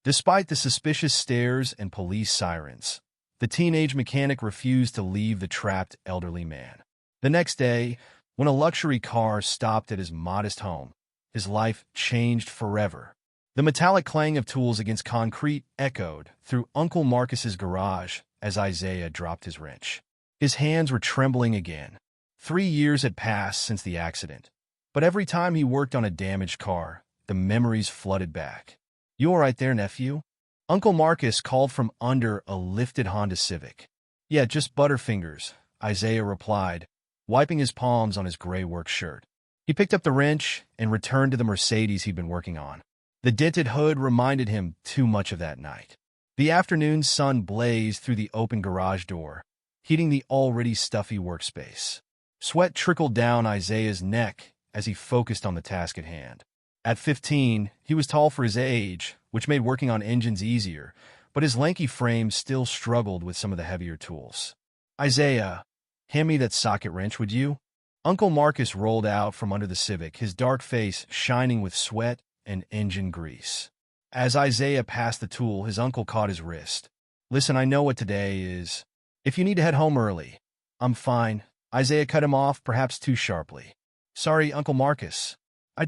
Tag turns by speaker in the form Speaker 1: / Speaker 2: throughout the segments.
Speaker 1: Despite the suspicious stares and police sirens, the teenage mechanic refused to leave the trapped elderly man. The next day, when a luxury car stopped at his modest home, his life changed forever. The metallic clang of tools against concrete echoed through Uncle Marcus's garage as Isaiah dropped his wrench. His hands were trembling again. 3 years had passed since the accident, but every time he worked on a damaged car, the memories flooded back. "You all right there, nephew?" Uncle Marcus called from under a lifted Honda Civic. "Yeah, just butterfingers," Isaiah replied, wiping his palms on his gray work shirt. He picked up the wrench and returned to the Mercedes he'd been working on. The dented hood reminded him too much of that night. The afternoon sun blazed through the open garage door, heating the already stuffy workspace. Sweat trickled down Isaiah's neck as he focused on the task at hand. At 15, he was tall for his age, which made working on engines easier, but his lanky frame still struggled with some of the heavier tools. "Isaiah, hand me that socket wrench, would you?" Uncle Marcus rolled out from under the Civic, his dark face shining with sweat and engine grease. As Isaiah passed the tool, his uncle caught his wrist. "Listen, I know what today is. If you need to head home early." "I'm fine." Isaiah cut him off, perhaps too sharply. "Sorry, Uncle Marcus. I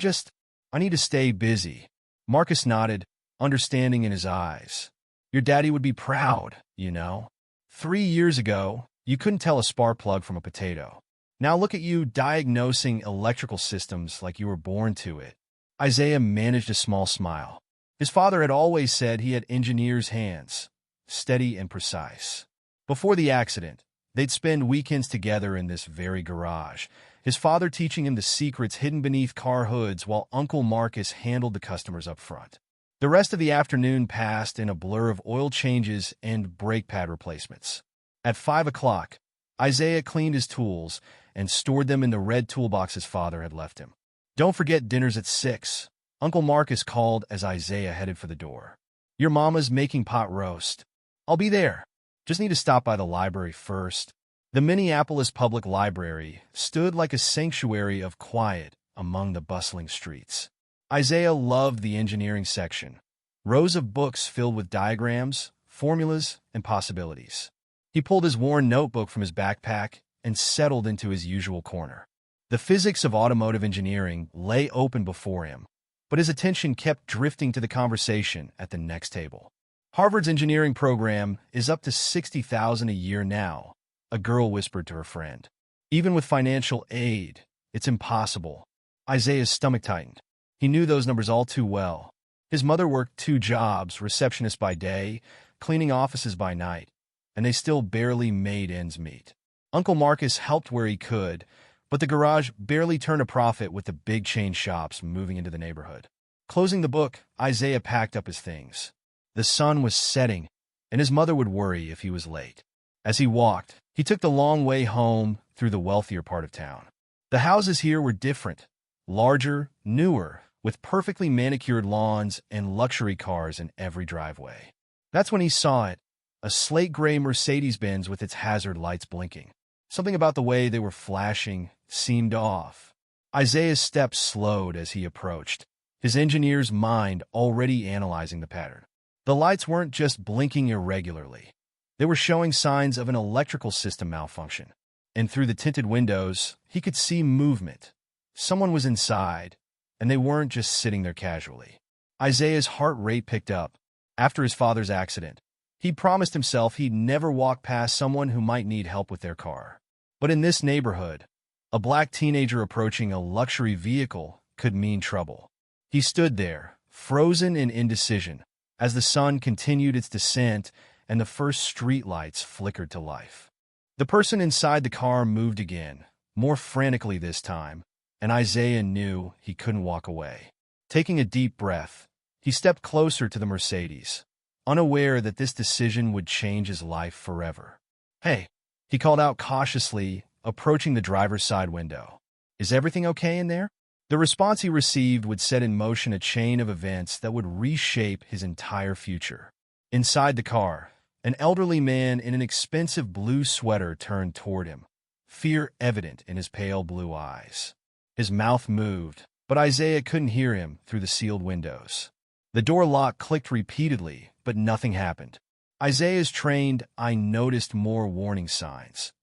Speaker 1: need to stay busy." Marcus nodded, understanding in his eyes. "Your daddy would be proud, you know. 3 years ago, you couldn't tell a spark plug from a potato. Now look at you diagnosing electrical systems like you were born to it." Isaiah managed a small smile. His father had always said he had engineer's hands, steady and precise. Before the accident, they'd spend weekends together in this very garage, his father teaching him the secrets hidden beneath car hoods while Uncle Marcus handled the customers up front. The rest of the afternoon passed in a blur of oil changes and brake pad replacements. At 5 o'clock, Isaiah cleaned his tools and stored them in the red toolbox his father had left him. "Don't forget dinner's at 6, Uncle Marcus called as Isaiah headed for the door. "Your mama's making pot roast." "I'll be there. Just need to stop by the library first." The Minneapolis Public Library stood like a sanctuary of quiet among the bustling streets. Isaiah loved the engineering section, rows of books filled with diagrams, formulas, and possibilities. He pulled his worn notebook from his backpack and settled into his usual corner. The physics of automotive engineering lay open before him, but his attention kept drifting to the conversation at the next table. "Harvard's engineering program is up to $60,000 a year now," a girl whispered to her friend. "Even with financial aid, it's impossible." Isaiah's stomach tightened. He knew those numbers all too well. His mother worked 2 jobs, receptionist by day, cleaning offices by night, and they still barely made ends meet. Uncle Marcus helped where he could, but the garage barely turned a profit with the big chain shops moving into the neighborhood. Closing the book, Isaiah packed up his things. The sun was setting, and his mother would worry if he was late. As he walked, he took the long way home through the wealthier part of town. The houses here were different, larger, newer, with perfectly manicured lawns and luxury cars in every driveway. That's when he saw it, a slate-gray Mercedes-Benz with its hazard lights blinking. Something about the way they were flashing seemed off. Isaiah's steps slowed as he approached, his engineer's mind already analyzing the pattern. The lights weren't just blinking irregularly. They were showing signs of an electrical system malfunction. And through the tinted windows, he could see movement. Someone was inside, and they weren't just sitting there casually. Isaiah's heart rate picked up. After his father's accident, he'd promised himself he'd never walk past someone who might need help with their car. But in this neighborhood, a black teenager approaching a luxury vehicle could mean trouble. He stood there, frozen in indecision, as the sun continued its descent and the first streetlights flickered to life. The person inside the car moved again, more frantically this time, and Isaiah knew he couldn't walk away. Taking a deep breath, he stepped closer to the Mercedes, unaware that this decision would change his life forever. "Hey," he called out cautiously, approaching the driver's side window. "Is everything okay in there?" The response he received would set in motion a chain of events that would reshape his entire future. Inside the car, an elderly man in an expensive blue sweater turned toward him, fear evident in his pale blue eyes. His mouth moved, but Isaiah couldn't hear him through the sealed windows. The door lock clicked repeatedly, but nothing happened. Isaiah's trained, I noticed more warning signs.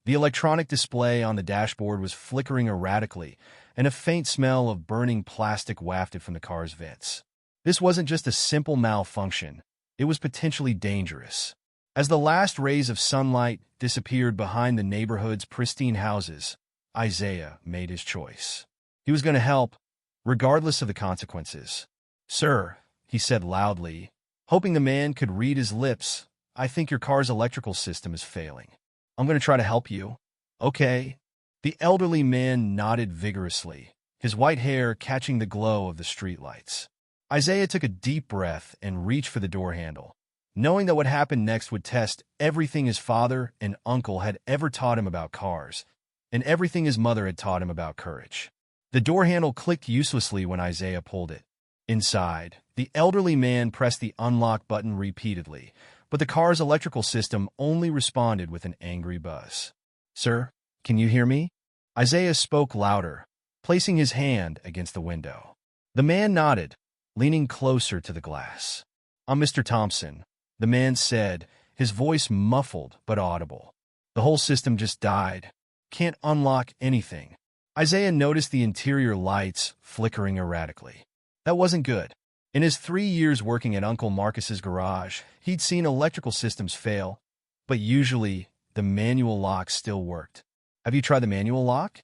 Speaker 1: The electronic display on the dashboard was flickering erratically, and a faint smell of burning plastic wafted from the car's vents. This wasn't just a simple malfunction. It was potentially dangerous. As the last rays of sunlight disappeared behind the neighborhood's pristine houses, Isaiah made his choice. He was going to help, regardless of the consequences. "Sir," he said loudly, hoping the man could read his lips, "I think your car's electrical system is failing. I'm going to try to help you." "Okay." The elderly man nodded vigorously, his white hair catching the glow of the streetlights. Isaiah took a deep breath and reached for the door handle, knowing that what happened next would test everything his father and uncle had ever taught him about cars, and everything his mother had taught him about courage. The door handle clicked uselessly when Isaiah pulled it. Inside, the elderly man pressed the unlock button repeatedly, but the car's electrical system only responded with an angry buzz. "Sir, can you hear me?" Isaiah spoke louder, placing his hand against the window. The man nodded, leaning closer to the glass. "I'm Mr. Thompson," the man said, his voice muffled but audible. "The whole system just died. Can't unlock anything." Isaiah noticed the interior lights flickering erratically. That wasn't good. In his 3 years working at Uncle Marcus's garage, he'd seen electrical systems fail, but usually the manual lock still worked. "Have you tried the manual lock?"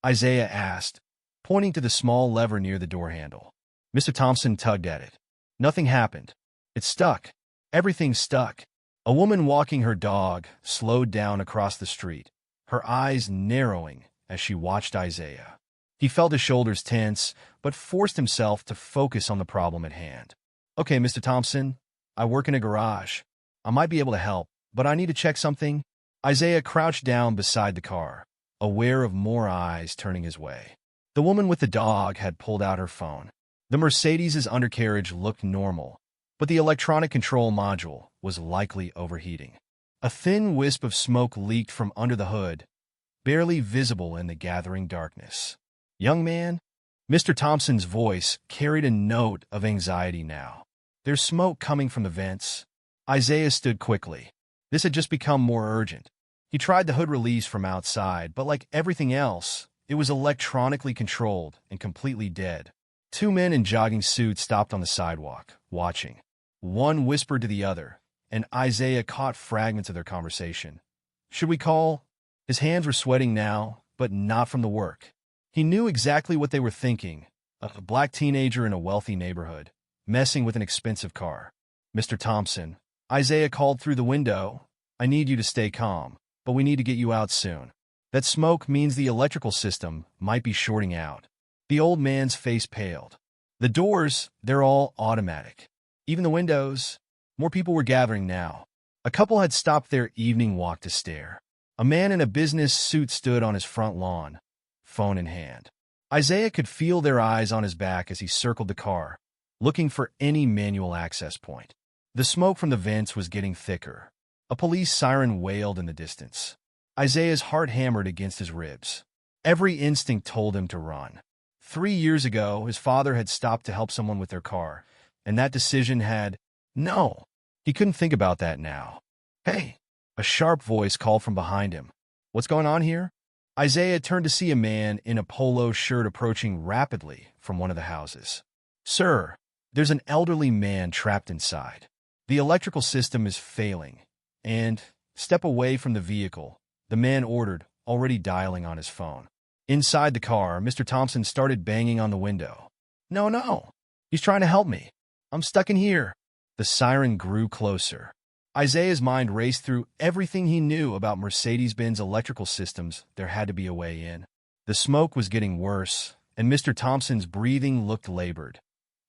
Speaker 1: Isaiah asked, pointing to the small lever near the door handle. Mr. Thompson tugged at it. Nothing happened. It stuck. Everything stuck. A woman walking her dog slowed down across the street, her eyes narrowing as she watched Isaiah. He felt his shoulders tense, but forced himself to focus on the problem at hand. "Okay, Mr. Thompson, I work in a garage. I might be able to help, but I need to check something." Isaiah crouched down beside the car, aware of more eyes turning his way. The woman with the dog had pulled out her phone. The Mercedes's undercarriage looked normal, but the electronic control module was likely overheating. A thin wisp of smoke leaked from under the hood, barely visible in the gathering darkness. "Young man?" Mr. Thompson's voice carried a note of anxiety now. "There's smoke coming from the vents." Isaiah stood quickly. This had just become more urgent. He tried the hood release from outside, but like everything else, it was electronically controlled and completely dead. 2 men in jogging suits stopped on the sidewalk, watching. One whispered to the other, and Isaiah caught fragments of their conversation. "Should we call?" His hands were sweating now, but not from the work. He knew exactly what they were thinking, a black teenager in a wealthy neighborhood, messing with an expensive car. "Mr. Thompson," Isaiah called through the window, "I need you to stay calm, but we need to get you out soon. That smoke means the electrical system might be shorting out." The old man's face paled. "The doors, they're all automatic. Even the windows." More people were gathering now. A couple had stopped their evening walk to stare. A man in a business suit stood on his front lawn, phone in hand. Isaiah could feel their eyes on his back as he circled the car, looking for any manual access point. The smoke from the vents was getting thicker. A police siren wailed in the distance. Isaiah's heart hammered against his ribs. Every instinct told him to run. 3 years ago, his father had stopped to help someone with their car, and that decision had... No! He couldn't think about that now. "Hey!" A sharp voice called from behind him. "What's going on here?" Isaiah turned to see a man in a polo shirt approaching rapidly from one of the houses. "Sir, there's an elderly man trapped inside. The electrical system is failing, and step away from the vehicle," the man ordered, already dialing on his phone. Inside the car, Mr. Thompson started banging on the window. No, he's trying to help me. I'm stuck in here." The siren grew closer. Isaiah's mind raced through everything he knew about Mercedes-Benz electrical systems. There had to be a way in. The smoke was getting worse, and Mr. Thompson's breathing looked labored.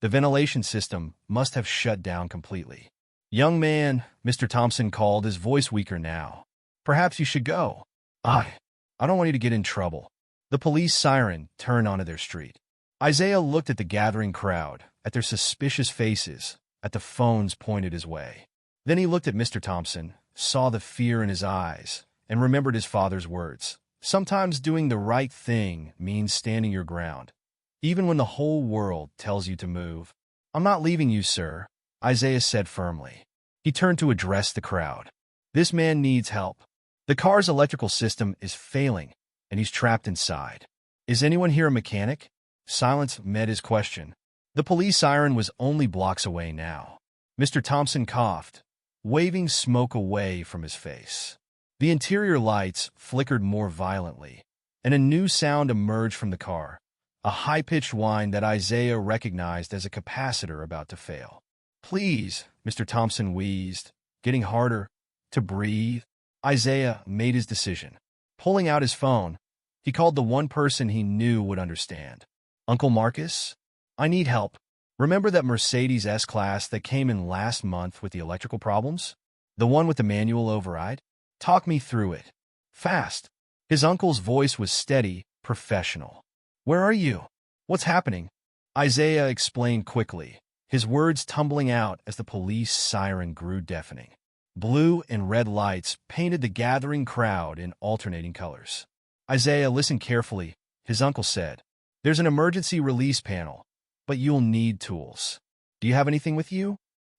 Speaker 1: The ventilation system must have shut down completely. "Young man," Mr. Thompson called, his voice weaker now. "Perhaps you should go." I don't want you to get in trouble." The police siren turned onto their street. Isaiah looked at the gathering crowd, at their suspicious faces, at the phones pointed his way. Then he looked at Mr. Thompson, saw the fear in his eyes, and remembered his father's words. Sometimes doing the right thing means standing your ground, even when the whole world tells you to move. I'm not leaving you, sir, Isaiah said firmly. He turned to address the crowd. This man needs help. The car's electrical system is failing, and he's trapped inside. Is anyone here a mechanic? Silence met his question. The police siren was only blocks away now. Mr. Thompson coughed, waving smoke away from his face. The interior lights flickered more violently, and a new sound emerged from the car, a high-pitched whine that Isaiah recognized as a capacitor about to fail. Please, Mr. Thompson wheezed, getting harder to breathe. Isaiah made his decision. Pulling out his phone, he called the one person he knew would understand. Uncle Marcus? I need help. Remember that Mercedes S-Class that came in last month with the electrical problems? The one with the manual override? Talk me through it. Fast. His uncle's voice was steady, professional. Where are you? What's happening? Isaiah explained quickly, his words tumbling out as the police siren grew deafening. Blue and red lights painted the gathering crowd in alternating colors. Isaiah listened carefully. His uncle said, There's an emergency release panel, but you'll need tools. Do you have anything with you?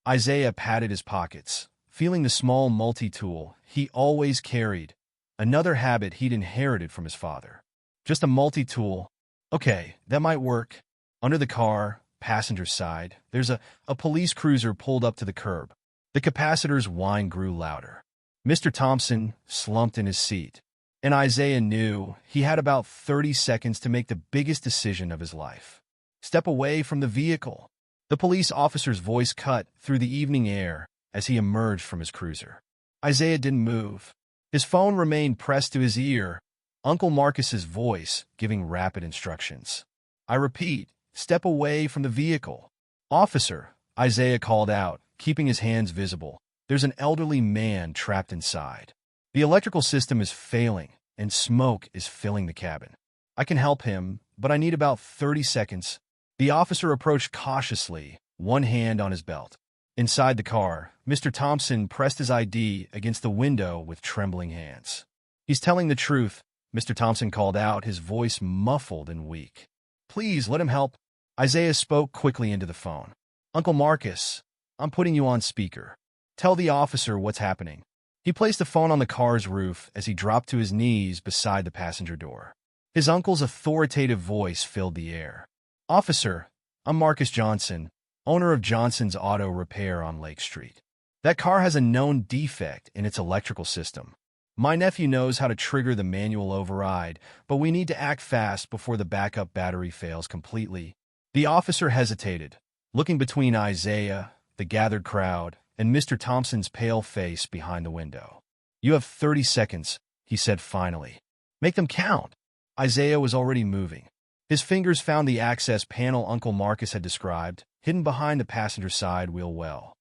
Speaker 1: Isaiah patted his pockets, feeling the small multi-tool he always carried, another habit he'd inherited from his father. Just a multi-tool. Okay, that might work. Under the car, passenger side, there's a police cruiser pulled up to the curb. The capacitor's whine grew louder. Mr. Thompson slumped in his seat, and Isaiah knew he had about 30 seconds to make the biggest decision of his life. Step away from the vehicle. The police officer's voice cut through the evening air as he emerged from his cruiser. Isaiah didn't move. His phone remained pressed to his ear, Uncle Marcus's voice giving rapid instructions. I repeat, step away from the vehicle. Officer, Isaiah called out, keeping his hands visible. There's an elderly man trapped inside. The electrical system is failing, and smoke is filling the cabin. I can help him, but I need about 30 seconds. The officer approached cautiously, one hand on his belt. Inside the car, Mr. Thompson pressed his ID against the window with trembling hands. He's telling the truth, Mr. Thompson called out, his voice muffled and weak. Please, let him help. Isaiah spoke quickly into the phone. Uncle Marcus, I'm putting you on speaker. Tell the officer what's happening. He placed the phone on the car's roof as he dropped to his knees beside the passenger door. His uncle's authoritative voice filled the air. Officer, I'm Marcus Johnson, owner of Johnson's Auto Repair on Lake Street. That car has a known defect in its electrical system. My nephew knows how to trigger the manual override, but we need to act fast before the backup battery fails completely. The officer hesitated, looking between Isaiah, the gathered crowd, and Mr. Thompson's pale face behind the window. You have 30 seconds, he said finally. Make them count. Isaiah was already moving. His fingers found the access panel Uncle Marcus had described, hidden behind the passenger side wheel well.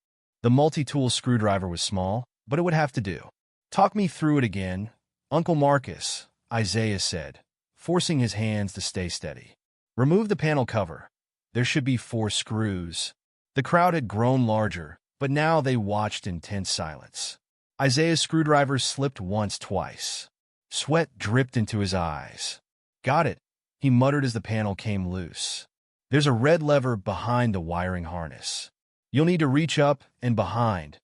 Speaker 1: The multi-tool screwdriver was small, but it would have to do. Talk me through it again, Uncle Marcus, Isaiah said, forcing his hands to stay steady. Remove the panel cover. There should be 4 screws. The crowd had grown larger, but now they watched in tense silence. Isaiah's screwdriver slipped once, twice. Sweat dripped into his eyes. Got it, he muttered as the panel came loose. There's a red lever behind the wiring harness. You'll need to reach up and behind.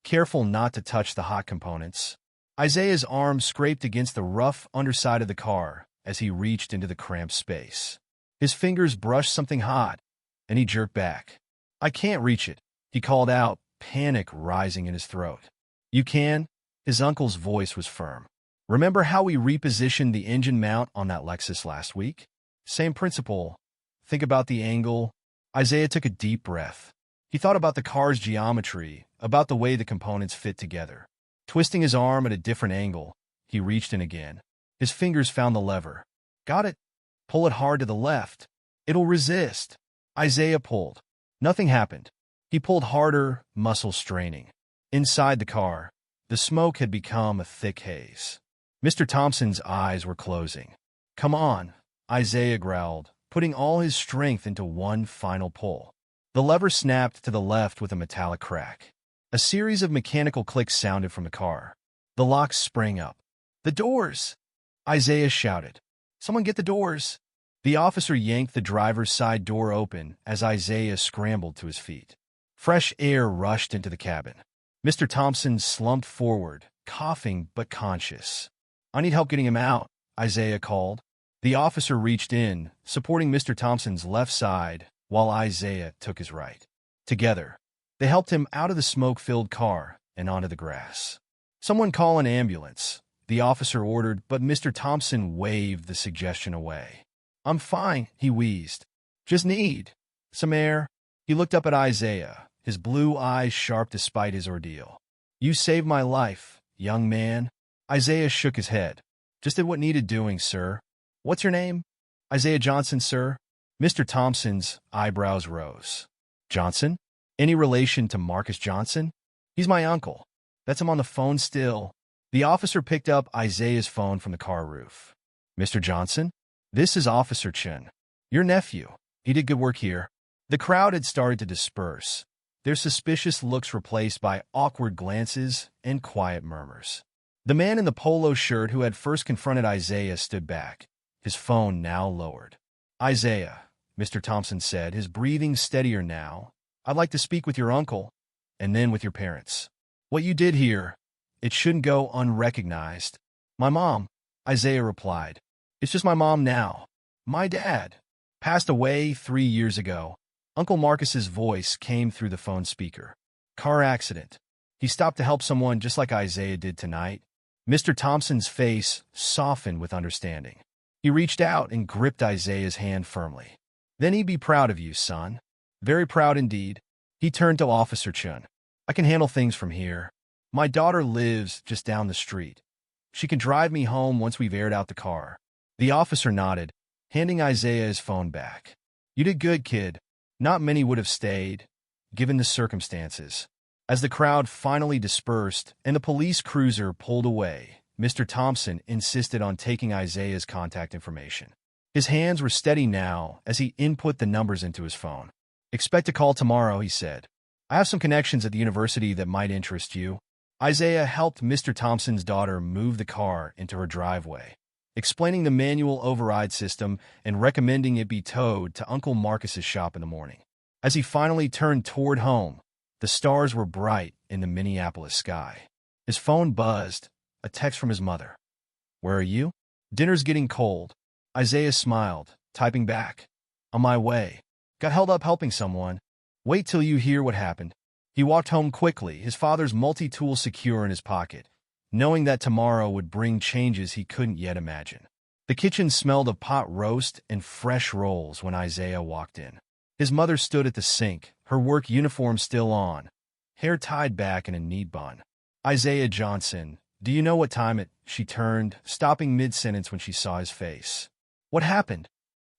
Speaker 1: Careful not to touch the hot components. Isaiah's arm scraped against the rough underside of the car as he reached into the cramped space. His fingers brushed something hot, and he jerked back. I can't reach it, he called out, panic rising in his throat. You can? His uncle's voice was firm. Remember how we repositioned the engine mount on that Lexus last week? Same principle. Think about the angle. Isaiah took a deep breath. He thought about the car's geometry, about the way the components fit together. Twisting his arm at a different angle, he reached in again. His fingers found the lever. Got it? Pull it hard to the left. It'll resist. Isaiah pulled. Nothing happened. He pulled harder, muscles straining. Inside the car, the smoke had become a thick haze. Mr. Thompson's eyes were closing. Come on, Isaiah growled, putting all his strength into one final pull. The lever snapped to the left with a metallic crack. A series of mechanical clicks sounded from the car. The locks sprang up. The doors! Isaiah shouted. Someone get the doors! The officer yanked the driver's side door open as Isaiah scrambled to his feet. Fresh air rushed into the cabin. Mr. Thompson slumped forward, coughing but conscious. "I need help getting him out," Isaiah called. The officer reached in, supporting Mr. Thompson's left side while Isaiah took his right. Together, they helped him out of the smoke-filled car and onto the grass. "Someone call an ambulance," the officer ordered, but Mr. Thompson waved the suggestion away. "I'm fine," he wheezed. "Just need some air." He looked up at Isaiah, his blue eyes sharp despite his ordeal. "You saved my life, young man." Isaiah shook his head. "Just did what needed doing, sir." "What's your name?" "Isaiah Johnson, sir." Mr. Thompson's eyebrows rose. "Johnson? Any relation to Marcus Johnson?" "He's my uncle. That's him on the phone still." The officer picked up Isaiah's phone from the car roof. "Mr. Johnson? This is Officer Chen. Your nephew. He did good work here." The crowd had started to disperse, their suspicious looks replaced by awkward glances and quiet murmurs. The man in the polo shirt who had first confronted Isaiah stood back, his phone now lowered. "Isaiah," Mr. Thompson said, his breathing steadier now, "I'd like to speak with your uncle, and then with your parents. What you did here, it shouldn't go unrecognized." "My mom," Isaiah replied. "It's just my mom now. My dad passed away 3 years ago." Uncle Marcus's voice came through the phone speaker. "Car accident. He stopped to help someone just like Isaiah did tonight." Mr. Thompson's face softened with understanding. He reached out and gripped Isaiah's hand firmly. "Then he'd be proud of you, son. Very proud indeed." He turned to Officer Chen. "I can handle things from here. My daughter lives just down the street. She can drive me home once we've aired out the car." The officer nodded, handing Isaiah his phone back. "You did good, kid. Not many would have stayed, given the circumstances." As the crowd finally dispersed and the police cruiser pulled away, Mr. Thompson insisted on taking Isaiah's contact information. His hands were steady now as he input the numbers into his phone. "Expect a call tomorrow," he said. "I have some connections at the university that might interest you." Isaiah helped Mr. Thompson's daughter move the car into her driveway, explaining the manual override system and recommending it be towed to Uncle Marcus's shop in the morning. As he finally turned toward home, the stars were bright in the Minneapolis sky. His phone buzzed, a text from his mother. "Where are you?" "Dinner's getting cold." Isaiah smiled, typing back. "On my way. Got held up helping someone. Wait till you hear what happened." He walked home quickly, his father's multi-tool secure in his pocket, knowing that tomorrow would bring changes he couldn't yet imagine. The kitchen smelled of pot roast and fresh rolls when Isaiah walked in. His mother stood at the sink, her work uniform still on, hair tied back in a neat bun. "Isaiah Johnson, do you know what time it?" She turned, stopping mid-sentence when she saw his face. "What happened?"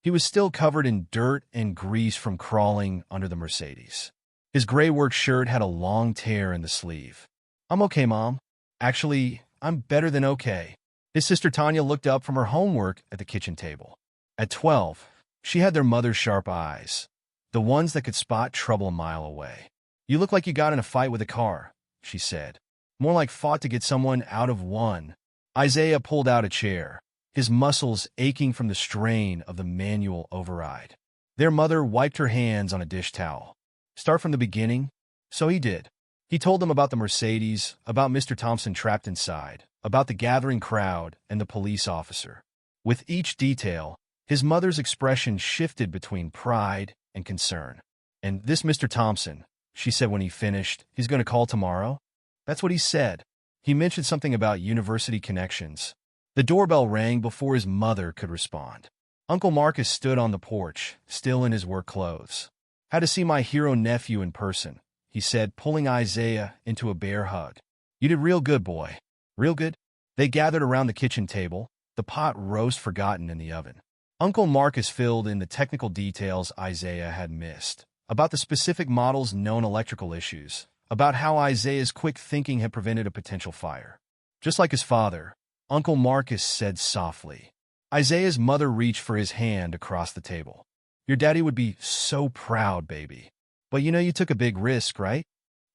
Speaker 1: He was still covered in dirt and grease from crawling under the Mercedes. His gray work shirt had a long tear in the sleeve. "I'm okay, Mom. Actually, I'm better than okay." His sister Tanya looked up from her homework at the kitchen table. At 12, she had their mother's sharp eyes, the ones that could spot trouble a mile away. "You look like you got in a fight with a car," she said. "More like fought to get someone out of one." Isaiah pulled out a chair, his muscles aching from the strain of the manual override. Their mother wiped her hands on a dish towel. "Start from the beginning?" So he did. He told them about the Mercedes, about Mr. Thompson trapped inside, about the gathering crowd and the police officer. With each detail, his mother's expression shifted between pride and concern. "And this Mr. Thompson," she said when he finished, "he's going to call tomorrow?" "That's what he said. He mentioned something about university connections." The doorbell rang before his mother could respond. Uncle Marcus stood on the porch, still in his work clothes. "Had to see my hero nephew in person," he said, pulling Isaiah into a bear hug. "You did real good, boy. Real good." They gathered around the kitchen table, the pot roast forgotten in the oven. Uncle Marcus filled in the technical details Isaiah had missed, about the specific model's known electrical issues, about how Isaiah's quick thinking had prevented a potential fire. Just like his father, Uncle Marcus said softly. Isaiah's mother reached for his hand across the table. "Your daddy would be so proud, baby. But you know you took a big risk, right?"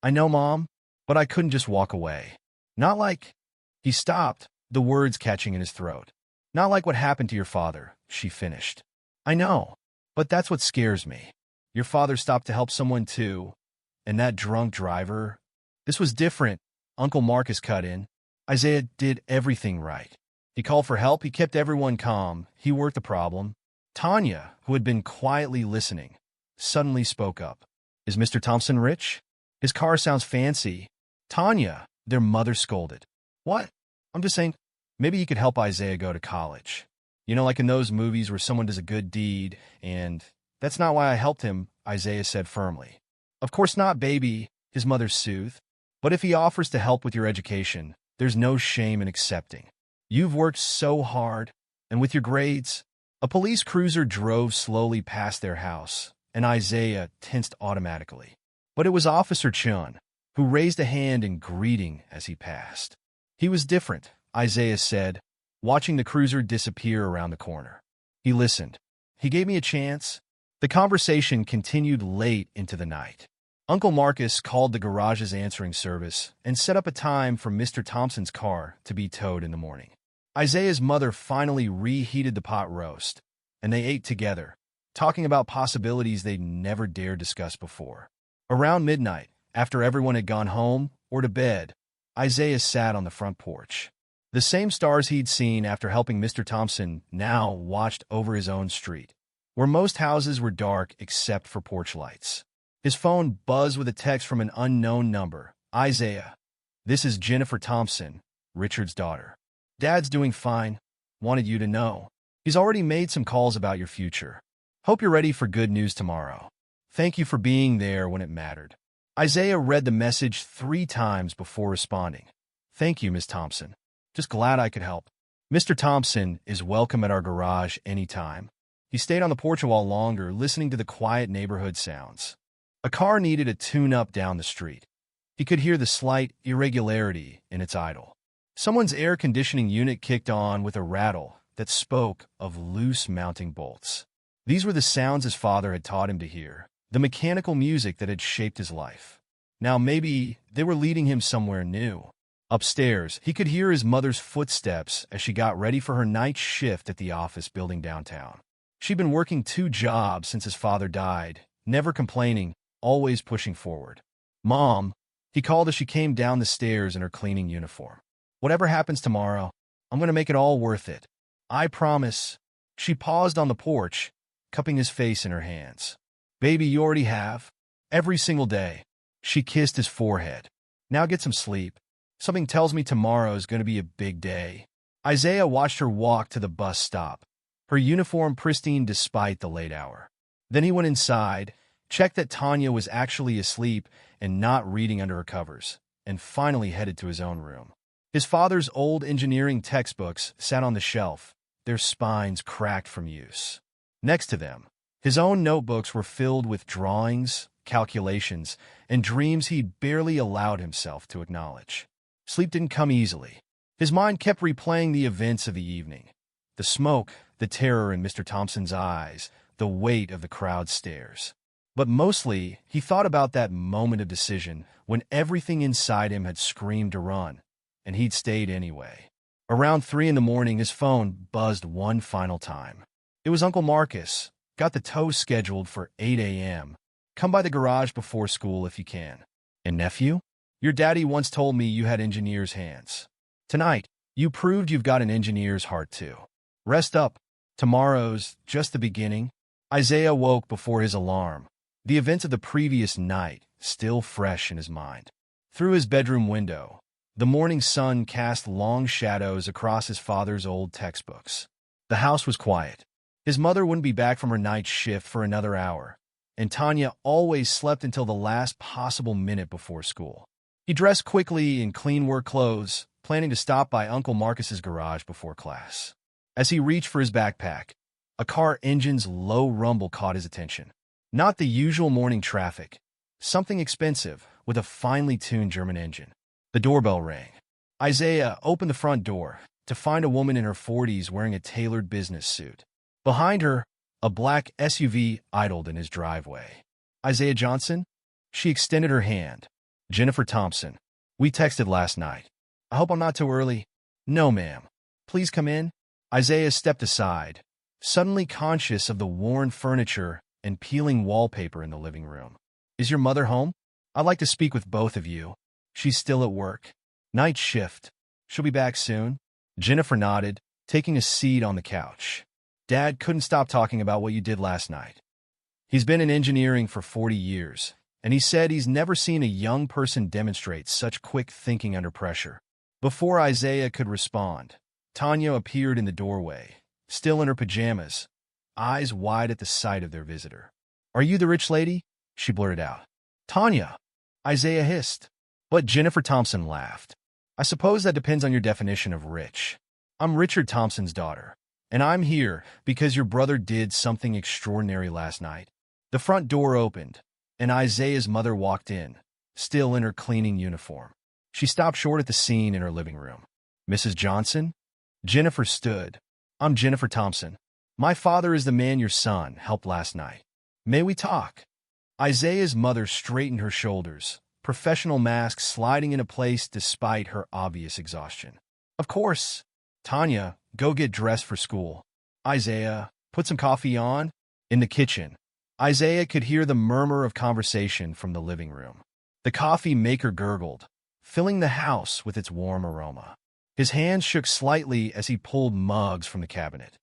Speaker 1: "I know, Mom, but I couldn't just walk away. Not like—" He stopped, the words catching in his throat. "Not like what happened to your father," she finished. I know, but that's what scares me. Your father stopped to help someone too, and that drunk driver. This was different. Uncle Marcus cut in. Isaiah did everything right. He called for help, he kept everyone calm, he worked the problem. Tanya, who had been quietly listening, suddenly spoke up. Is Mr. Thompson rich? His car sounds fancy. Tanya, their mother scolded. What? I'm just saying, maybe you could help Isaiah go to college. You know, like in those movies where someone does a good deed, and that's not why I helped him, Isaiah said firmly. Of course not, baby, his mother soothed. But if he offers to help with your education, there's no shame in accepting. You've worked so hard, and with your grades. A police cruiser drove slowly past their house, and Isaiah tensed automatically. But it was Officer Chun, who raised a hand in greeting as he passed. He was different, Isaiah said, watching the cruiser disappear around the corner. He listened. He gave me a chance. The conversation continued late into the night. Uncle Marcus called the garage's answering service and set up a time for Mr. Thompson's car to be towed in the morning. Isaiah's mother finally reheated the pot roast, and they ate together, talking about possibilities they'd never dared discuss before. Around midnight, after everyone had gone home or to bed, Isaiah sat on the front porch. The same stars he'd seen after helping Mr. Thompson now watched over his own street, where most houses were dark except for porch lights. His phone buzzed with a text from an unknown number. Isaiah, this is Jennifer Thompson, Richard's daughter. Dad's doing fine. Wanted you to know. He's already made some calls about your future. Hope you're ready for good news tomorrow. Thank you for being there when it mattered. Isaiah read the message 3 times before responding. Thank you, Miss Thompson. Just glad I could help. Mr. Thompson is welcome at our garage anytime. He stayed on the porch a while longer, listening to the quiet neighborhood sounds. A car needed a tune-up down the street. He could hear the slight irregularity in its idle. Someone's air conditioning unit kicked on with a rattle that spoke of loose mounting bolts. These were the sounds his father had taught him to hear, the mechanical music that had shaped his life. Now maybe they were leading him somewhere new. Upstairs, he could hear his mother's footsteps as she got ready for her night shift at the office building downtown. She'd been working 2 jobs since his father died, never complaining, always pushing forward. Mom, he called as she came down the stairs in her cleaning uniform. Whatever happens tomorrow, I'm going to make it all worth it. I promise. She paused on the porch, cupping his face in her hands. Baby, you already have. Every single day. She kissed his forehead. Now get some sleep. Something tells me tomorrow is going to be a big day. Isaiah watched her walk to the bus stop, her uniform pristine despite the late hour. Then he went inside, checked that Tanya was actually asleep and not reading under her covers, and finally headed to his own room. His father's old engineering textbooks sat on the shelf, their spines cracked from use. Next to them, his own notebooks were filled with drawings, calculations, and dreams he'd barely allowed himself to acknowledge. Sleep didn't come easily. His mind kept replaying the events of the evening. The smoke, the terror in Mr. Thompson's eyes, the weight of the crowd's stares. But mostly, he thought about that moment of decision when everything inside him had screamed to run, and he'd stayed anyway. Around 3 in the morning, his phone buzzed one final time. It was Uncle Marcus. Got the tow scheduled for 8 a.m. Come by the garage before school if you can. And nephew? Your daddy once told me you had engineer's hands. Tonight, you proved you've got an engineer's heart too. Rest up. Tomorrow's just the beginning. Isaiah woke before his alarm, the events of the previous night still fresh in his mind. Through his bedroom window, the morning sun cast long shadows across his father's old textbooks. The house was quiet. His mother wouldn't be back from her night shift for another hour, and Tanya always slept until the last possible minute before school. He dressed quickly in clean work clothes, planning to stop by Uncle Marcus's garage before class. As he reached for his backpack, a car engine's low rumble caught his attention. Not the usual morning traffic, something expensive with a finely tuned German engine. The doorbell rang. Isaiah opened the front door to find a woman in her 40s wearing a tailored business suit. Behind her, a black SUV idled in his driveway. Isaiah Johnson? She extended her hand. Jennifer Thompson. We texted last night. I hope I'm not too early. No, ma'am. Please come in. Isaiah stepped aside, suddenly conscious of the worn furniture and peeling wallpaper in the living room. Is your mother home? I'd like to speak with both of you. She's still at work. Night shift. She'll be back soon. Jennifer nodded, taking a seat on the couch. Dad couldn't stop talking about what you did last night. He's been in engineering for 40 years, and he said he's never seen a young person demonstrate such quick thinking under pressure. Before Isaiah could respond, Tanya appeared in the doorway, still in her pajamas, eyes wide at the sight of their visitor. Are you the rich lady? She blurted out. Tanya, Isaiah hissed. But Jennifer Thompson laughed. I suppose that depends on your definition of rich. I'm Richard Thompson's daughter, and I'm here because your brother did something extraordinary last night. The front door opened, and Isaiah's mother walked in, still in her cleaning uniform. She stopped short at the scene in her living room. Mrs. Johnson? Jennifer stood. I'm Jennifer Thompson. My father is the man your son helped last night. May we talk? Isaiah's mother straightened her shoulders, professional mask sliding into place despite her obvious exhaustion. Of course. Tanya, go get dressed for school. Isaiah, put some coffee on. In the kitchen, Isaiah could hear the murmur of conversation from the living room. The coffee maker gurgled, filling the house with its warm aroma. His hands shook slightly as he pulled mugs from the cabinet.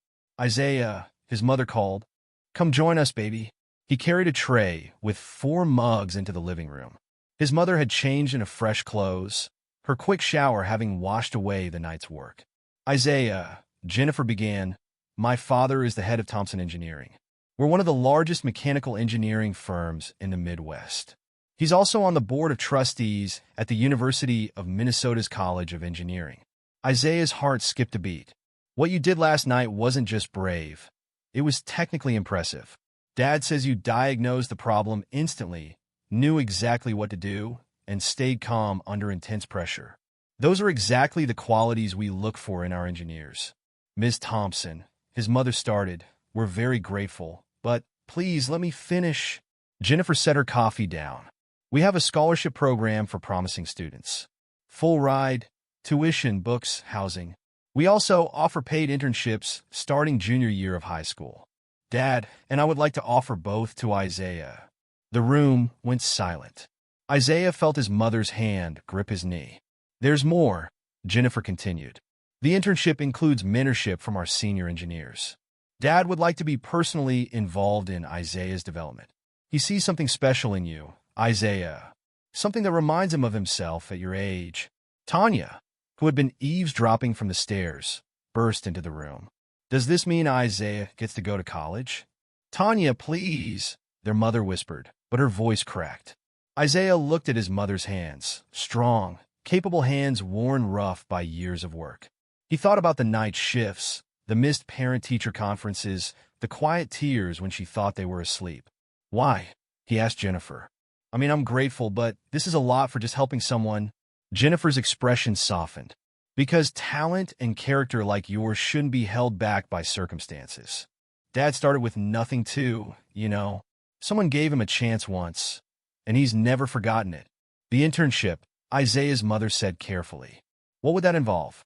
Speaker 1: Isaiah, his mother called. Come join us, baby. He carried a tray with 4 mugs into the living room. His mother had changed into fresh clothes, her quick shower having washed away the night's work. Isaiah, Jennifer began, my father is the head of Thompson Engineering. We're one of the largest mechanical engineering firms in the Midwest. He's also on the board of trustees at the University of Minnesota's College of Engineering. Isaiah's heart skipped a beat. What you did last night wasn't just brave. It was technically impressive. Dad says you diagnosed the problem instantly, knew exactly what to do, and stayed calm under intense pressure. Those are exactly the qualities we look for in our engineers. Ms. Thompson, his mother started, we're very grateful, but please let me finish. Jennifer set her coffee down. We have a scholarship program for promising students. Full ride, tuition, books, housing. We also offer paid internships starting junior year of high school. Dad, and I would like to offer both to Isaiah. The room went silent. Isaiah felt his mother's hand grip his knee. There's more, Jennifer continued. The internship includes mentorship from our senior engineers. Dad would like to be personally involved in Isaiah's development. He sees something special in you, Isaiah, something that reminds him of himself at your age. Tanya, who had been eavesdropping from the stairs, burst into the room. Does this mean Isaiah gets to go to college? Tanya, please, their mother whispered, but her voice cracked. Isaiah looked at his mother's hands, strong, capable hands worn rough by years of work. He thought about the night shifts, the missed parent-teacher conferences, the quiet tears when she thought they were asleep. Why? He asked Jennifer. I mean, I'm grateful, but this is a lot for just helping someone. Jennifer's expression softened. Because talent and character like yours shouldn't be held back by circumstances. Dad started with nothing too, you know. Someone gave him a chance once, and he's never forgotten it. The internship, Isaiah's mother said carefully. What would that involve?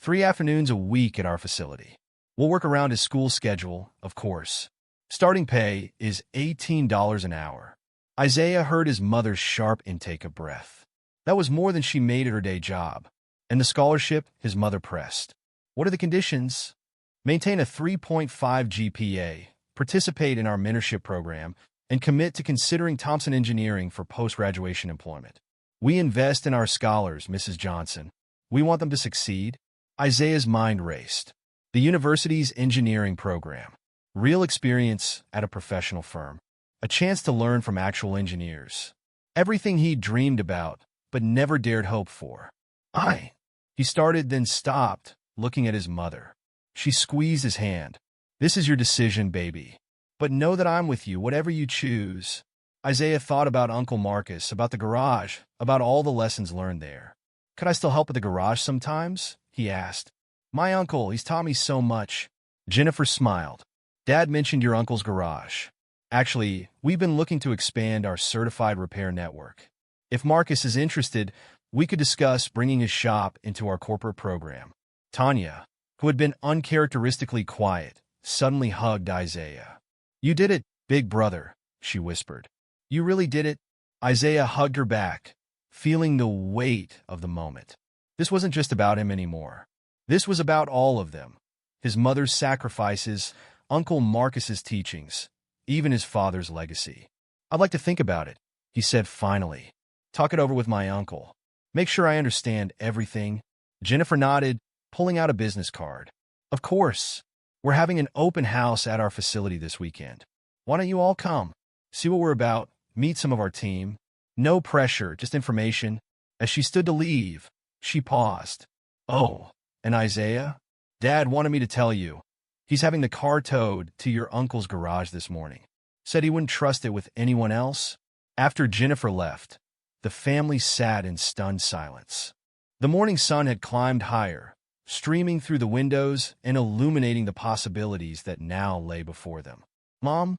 Speaker 1: 3 afternoons a week at our facility. We'll work around his school schedule, of course. Starting pay is $18 an hour. Isaiah heard his mother's sharp intake of breath. That was more than she made at her day job. And the scholarship, his mother pressed. What are the conditions? Maintain a 3.5 GPA, participate in our mentorship program, and commit to considering Thompson Engineering for post-graduation employment. We invest in our scholars, Mrs. Johnson. We want them to succeed. Isaiah's mind raced. The university's engineering program. Real experience at a professional firm. A chance to learn from actual engineers. Everything he dreamed about, but never dared hope for. He started, then stopped, looking at his mother. She squeezed his hand. This is your decision, baby. But know that I'm with you, whatever you choose. Isaiah thought about Uncle Marcus, about the garage, about all the lessons learned there. Could I still help at the garage sometimes? He asked. My uncle, he's taught me so much. Jennifer smiled. Dad mentioned your uncle's garage. Actually, we've been looking to expand our certified repair network. If Marcus is interested, we could discuss bringing his shop into our corporate program. Tanya, who had been uncharacteristically quiet, suddenly hugged Isaiah. "You did it, big brother," she whispered. "You really did it." Isaiah hugged her back, feeling the weight of the moment. This wasn't just about him anymore. This was about all of them. His mother's sacrifices, Uncle Marcus's teachings, even his father's legacy. "I'd like to think about it," he said finally. "Talk it over with my uncle. Make sure I understand everything." Jennifer nodded, pulling out a business card. "Of course. We're having an open house at our facility this weekend. Why don't you all come? See what we're about, meet some of our team. No pressure, just information." As she stood to leave, she paused. "Oh, and Isaiah? Dad wanted me to tell you. He's having the car towed to your uncle's garage this morning. Said he wouldn't trust it with anyone else." After Jennifer left, the family sat in stunned silence. The morning sun had climbed higher, streaming through the windows and illuminating the possibilities that now lay before them. "Mom,"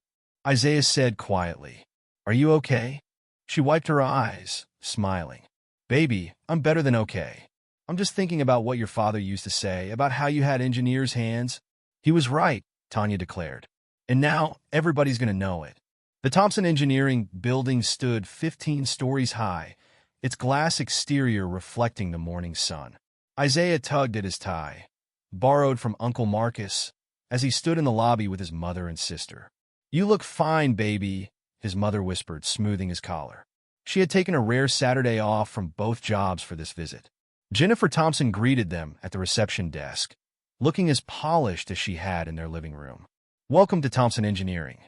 Speaker 1: Isaiah said quietly, "are you okay?" She wiped her eyes, smiling. "Baby, I'm better than okay. I'm just thinking about what your father used to say about how you had engineers' hands." "He was right," Tanya declared. "And now everybody's going to know it." The Thompson Engineering building stood 15 stories high, its glass exterior reflecting the morning sun. Isaiah tugged at his tie, borrowed from Uncle Marcus, as he stood in the lobby with his mother and sister. "You look fine, baby," his mother whispered, smoothing his collar. She had taken a rare Saturday off from both jobs for this visit. Jennifer Thompson greeted them at the reception desk, looking as polished as she had in their living room. "Welcome to Thompson Engineering.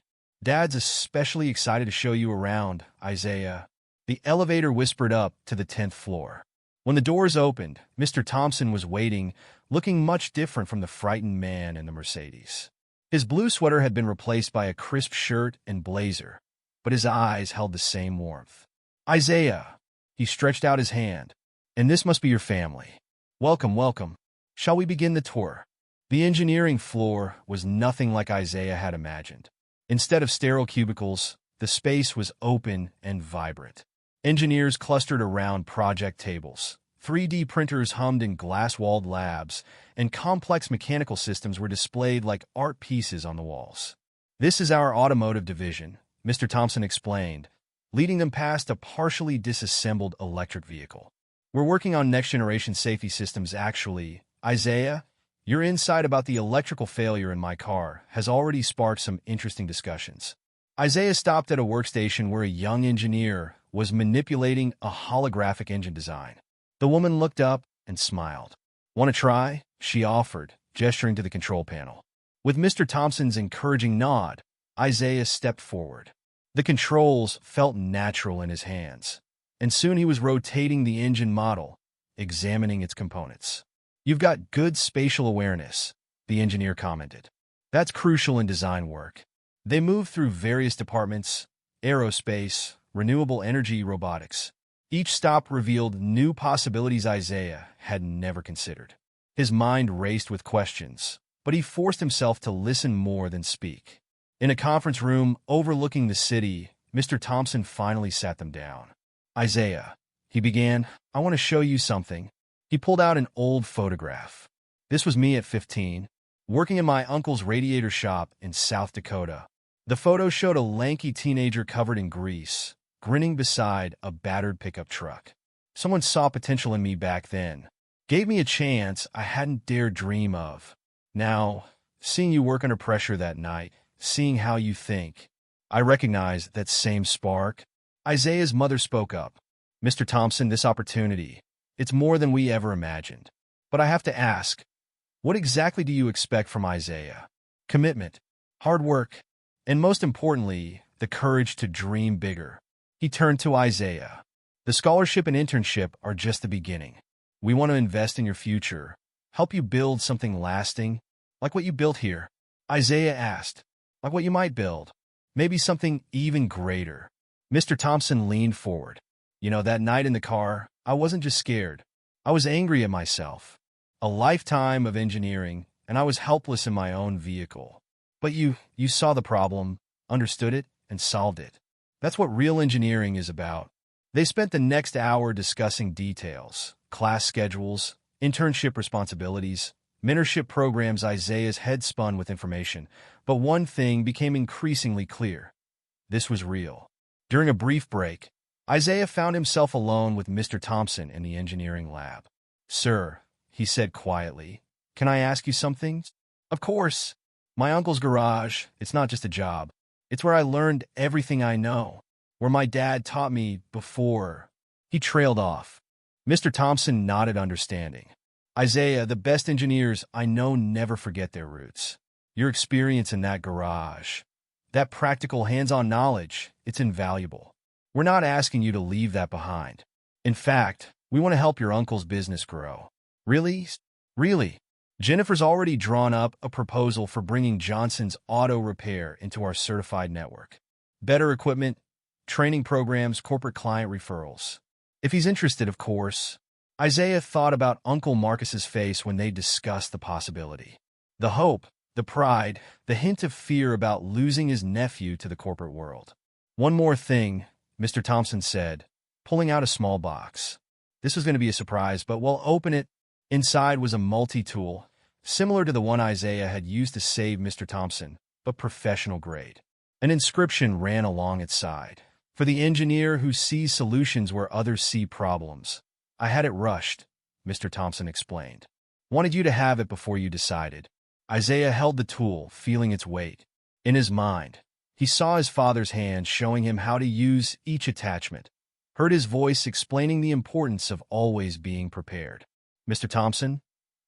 Speaker 1: Dad's especially excited to show you around, Isaiah." The elevator whispered up to the 10th floor. When the doors opened, Mr. Thompson was waiting, looking much different from the frightened man in the Mercedes. His blue sweater had been replaced by a crisp shirt and blazer, but his eyes held the same warmth. "Isaiah," he stretched out his hand, "and this must be your family. Welcome, welcome. Shall we begin the tour?" The engineering floor was nothing like Isaiah had imagined. Instead of sterile cubicles, the space was open and vibrant. Engineers clustered around project tables. 3D printers hummed in glass-walled labs, and complex mechanical systems were displayed like art pieces on the walls. "This is our automotive division," Mr. Thompson explained, leading them past a partially disassembled electric vehicle. "We're working on next-generation safety systems actually. Isaiah, your insight about the electrical failure in my car has already sparked some interesting discussions." Isaiah stopped at a workstation where a young engineer was manipulating a holographic engine design. The woman looked up and smiled. "Want to try?" she offered, gesturing to the control panel. With Mr. Thompson's encouraging nod, Isaiah stepped forward. The controls felt natural in his hands, and soon he was rotating the engine model, examining its components. "You've got good spatial awareness," the engineer commented. "That's crucial in design work." They moved through various departments: aerospace, renewable energy, robotics. Each stop revealed new possibilities Isaiah had never considered. His mind raced with questions, but he forced himself to listen more than speak. In a conference room overlooking the city, Mr. Thompson finally sat them down. "Isaiah," he began, "I want to show you something." He pulled out an old photograph. "This was me at 15, working in my uncle's radiator shop in South Dakota." The photo showed a lanky teenager covered in grease, grinning beside a battered pickup truck. "Someone saw potential in me back then. Gave me a chance I hadn't dared dream of. Now, seeing you work under pressure that night, seeing how you think, I recognize that same spark." Isaiah's mother spoke up. "Mr. Thompson, this opportunity, it's more than we ever imagined. But I have to ask, what exactly do you expect from Isaiah?" "Commitment, hard work, and most importantly, the courage to dream bigger." He turned to Isaiah. "The scholarship and internship are just the beginning. We want to invest in your future, help you build something lasting, like what you built here." Isaiah asked, "Like what you might build? Maybe something even greater." Mr. Thompson leaned forward. "You know, that night in the car, I wasn't just scared. I was angry at myself. A lifetime of engineering, and I was helpless in my own vehicle. But you saw the problem, understood it, and solved it. That's what real engineering is about." They spent the next hour discussing details, class schedules, internship responsibilities, Mentorship programs. Isaiah's head spun with information, but one thing became increasingly clear. This was real. During a brief break, Isaiah found himself alone with Mr. Thompson in the engineering lab. "Sir," he said quietly, "can I ask you something?" "Of course. My uncle's garage, it's not just a job. It's where I learned everything I know, where my dad taught me before." He trailed off. Mr. Thompson nodded understanding. "Isaiah, the best engineers I know never forget their roots. Your experience in that garage, that practical hands-on knowledge, it's invaluable. We're not asking you to leave that behind. In fact, we want to help your uncle's business grow." "Really? Really?" "Jennifer's already drawn up a proposal for bringing Johnson's Auto Repair into our certified network. Better equipment, training programs, corporate client referrals. If he's interested, of course." Isaiah thought about Uncle Marcus's face when they discussed the possibility. The hope, the pride, the hint of fear about losing his nephew to the corporate world. "One more thing," Mr. Thompson said, pulling out a small box. This was going to be a surprise, but we'll open it. Inside was a multi-tool, similar to the one Isaiah had used to save Mr. Thompson, but professional grade. An inscription ran along its side. "For the engineer who sees solutions where others see problems." "I had it rushed," Mr. Thompson explained. "Wanted you to have it before you decided." Isaiah held the tool, feeling its weight. In his mind, he saw his father's hand showing him how to use each attachment, heard his voice explaining the importance of always being prepared. "Mr. Thompson,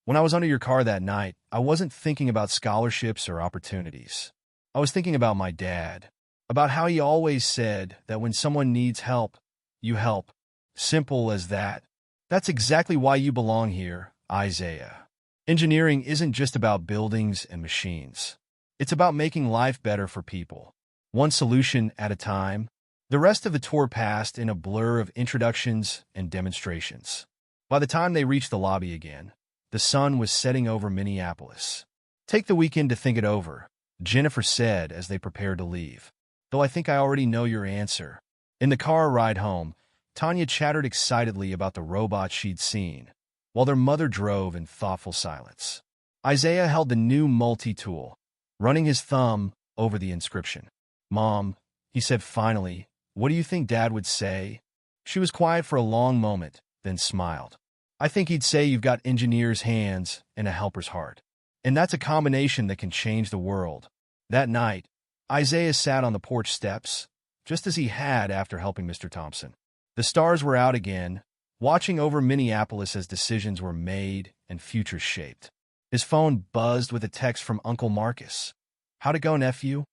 Speaker 1: when I was under your car that night, I wasn't thinking about scholarships or opportunities. I was thinking about my dad, about how he always said that when someone needs help, you help. Simple as that. That's exactly why you belong here, Isaiah. Engineering isn't just about buildings and machines. It's about making life better for people, one solution at a time." The rest of the tour passed in a blur of introductions and demonstrations. By the time they reached the lobby again, the sun was setting over Minneapolis. "Take the weekend to think it over," Jennifer said as they prepared to leave. "Though I think I already know your answer." In the car ride home, Tanya chattered excitedly about the robot she'd seen, while their mother drove in thoughtful silence. Isaiah held the new multi-tool, running his thumb over the inscription. "Mom," he said finally, "what do you think Dad would say?" She was quiet for a long moment, then smiled. "I think he'd say you've got engineer's hands and a helper's heart. And that's a combination that can change the world." That night, Isaiah sat on the porch steps, just as he had after helping Mr. Thompson. The stars were out again, watching over Minneapolis as decisions were made and futures shaped. His phone buzzed with a text from Uncle Marcus. "How'd it go, nephew?"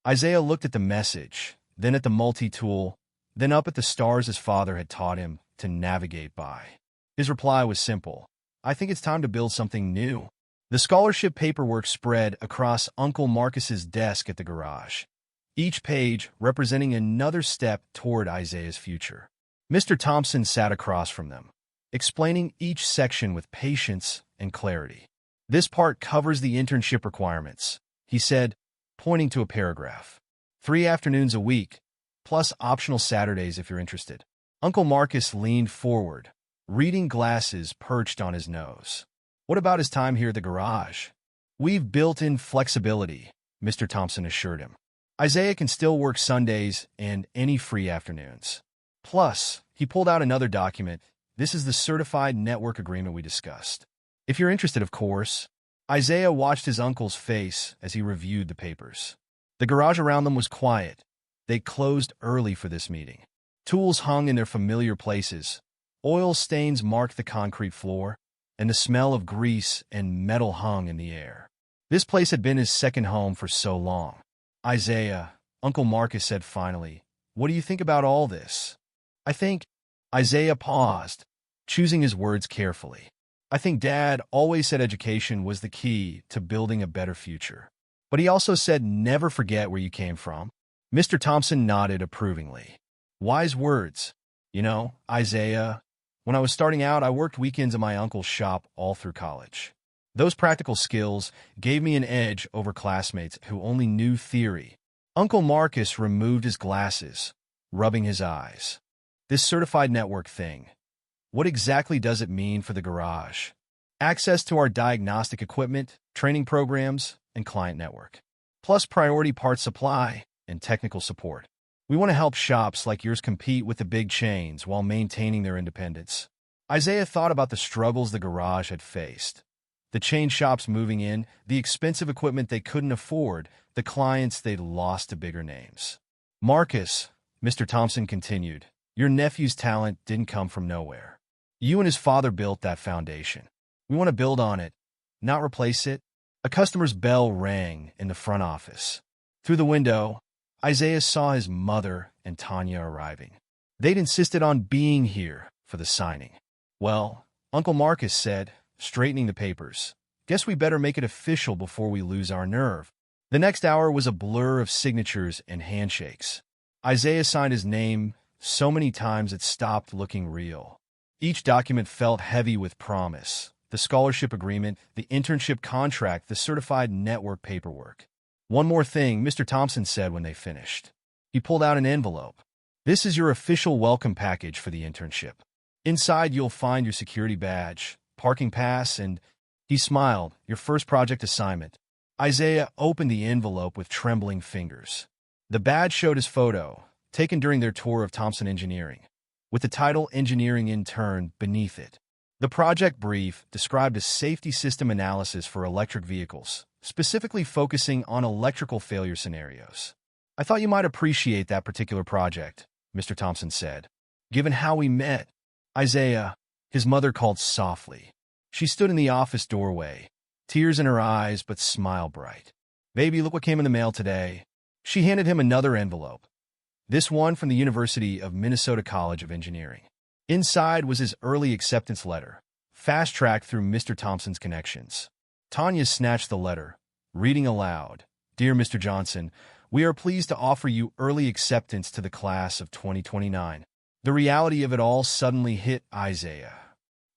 Speaker 1: Isaiah looked at the message, then at the multi-tool, then up at the stars his father had taught him to navigate by. His reply was simple. "I think it's time to build something new." The scholarship paperwork spread across Uncle Marcus's desk at the garage, each page representing another step toward Isaiah's future. Mr. Thompson sat across from them, explaining each section with patience and clarity. "This part covers the internship requirements," he said, pointing to a paragraph. 3 afternoons a week, plus optional Saturdays if you're interested." Uncle Marcus leaned forward, reading glasses perched on his nose. "What about his time here at the garage?" "We've built in flexibility," Mr. Thompson assured him. "Isaiah can still work Sundays and any free afternoons." Plus, he pulled out another document. "This is the certified network agreement we discussed. If you're interested, of course." Isaiah watched his uncle's face as he reviewed the papers. The garage around them was quiet. They closed early for this meeting. Tools hung in their familiar places. Oil stains marked the concrete floor, and the smell of grease and metal hung in the air. This place had been his second home for so long. "Isaiah," Uncle Marcus said finally, "what do you think about all this?" "I think—" Isaiah paused, choosing his words carefully. "I think Dad always said education was the key to building a better future. But he also said never forget where you came from." Mr. Thompson nodded approvingly. "Wise words. You know, Isaiah, when I was starting out, I worked weekends at my uncle's shop all through college. Those practical skills gave me an edge over classmates who only knew theory." Uncle Marcus removed his glasses, rubbing his eyes. "This certified network thing, what exactly does it mean for the garage?" access to our diagnostic equipment, training programs, and client network, plus priority part supply and technical support. We want to help shops like yours compete with the big chains while maintaining their independence. Isaiah thought about the struggles the garage had faced. The chain shops moving in, the expensive equipment they couldn't afford, the clients they'd lost to bigger names. Marcus, Mr. Thompson continued, your nephew's talent didn't come from nowhere. You and his father built that foundation. We want to build on it, not replace it. A customer's bell rang in the front office. Through the window, Isaiah saw his mother and Tanya arriving. They'd insisted on being here for the signing. Well, Uncle Marcus said, straightening the papers, guess we better make it official before we lose our nerve. The next hour was a blur of signatures and handshakes. Isaiah signed his name so many times it stopped looking real. Each document felt heavy with promise. The scholarship agreement, the internship contract, the certified network paperwork. One more thing, Mr. Thompson said when they finished. He pulled out an envelope. This is your official welcome package for the internship. Inside, you'll find your security badge, parking pass, and, he smiled, your first project assignment. Isaiah opened the envelope with trembling fingers. The badge showed his photo, taken during their tour of Thompson Engineering, with the title Engineering Intern beneath it. The project brief described a safety system analysis for electric vehicles, specifically focusing on electrical failure scenarios. I thought you might appreciate that particular project, Mr. Thompson said. Given how we met, Isaiah, his mother called softly. She stood in the office doorway, tears in her eyes but smile bright. Baby, look what came in the mail today. She handed him another envelope. This one from the University of Minnesota College of Engineering. Inside was his early acceptance letter, fast-tracked through Mr. Thompson's connections. Tanya snatched the letter, reading aloud, Dear Mr. Johnson, we are pleased to offer you early acceptance to the class of 2029. The reality of it all suddenly hit Isaiah.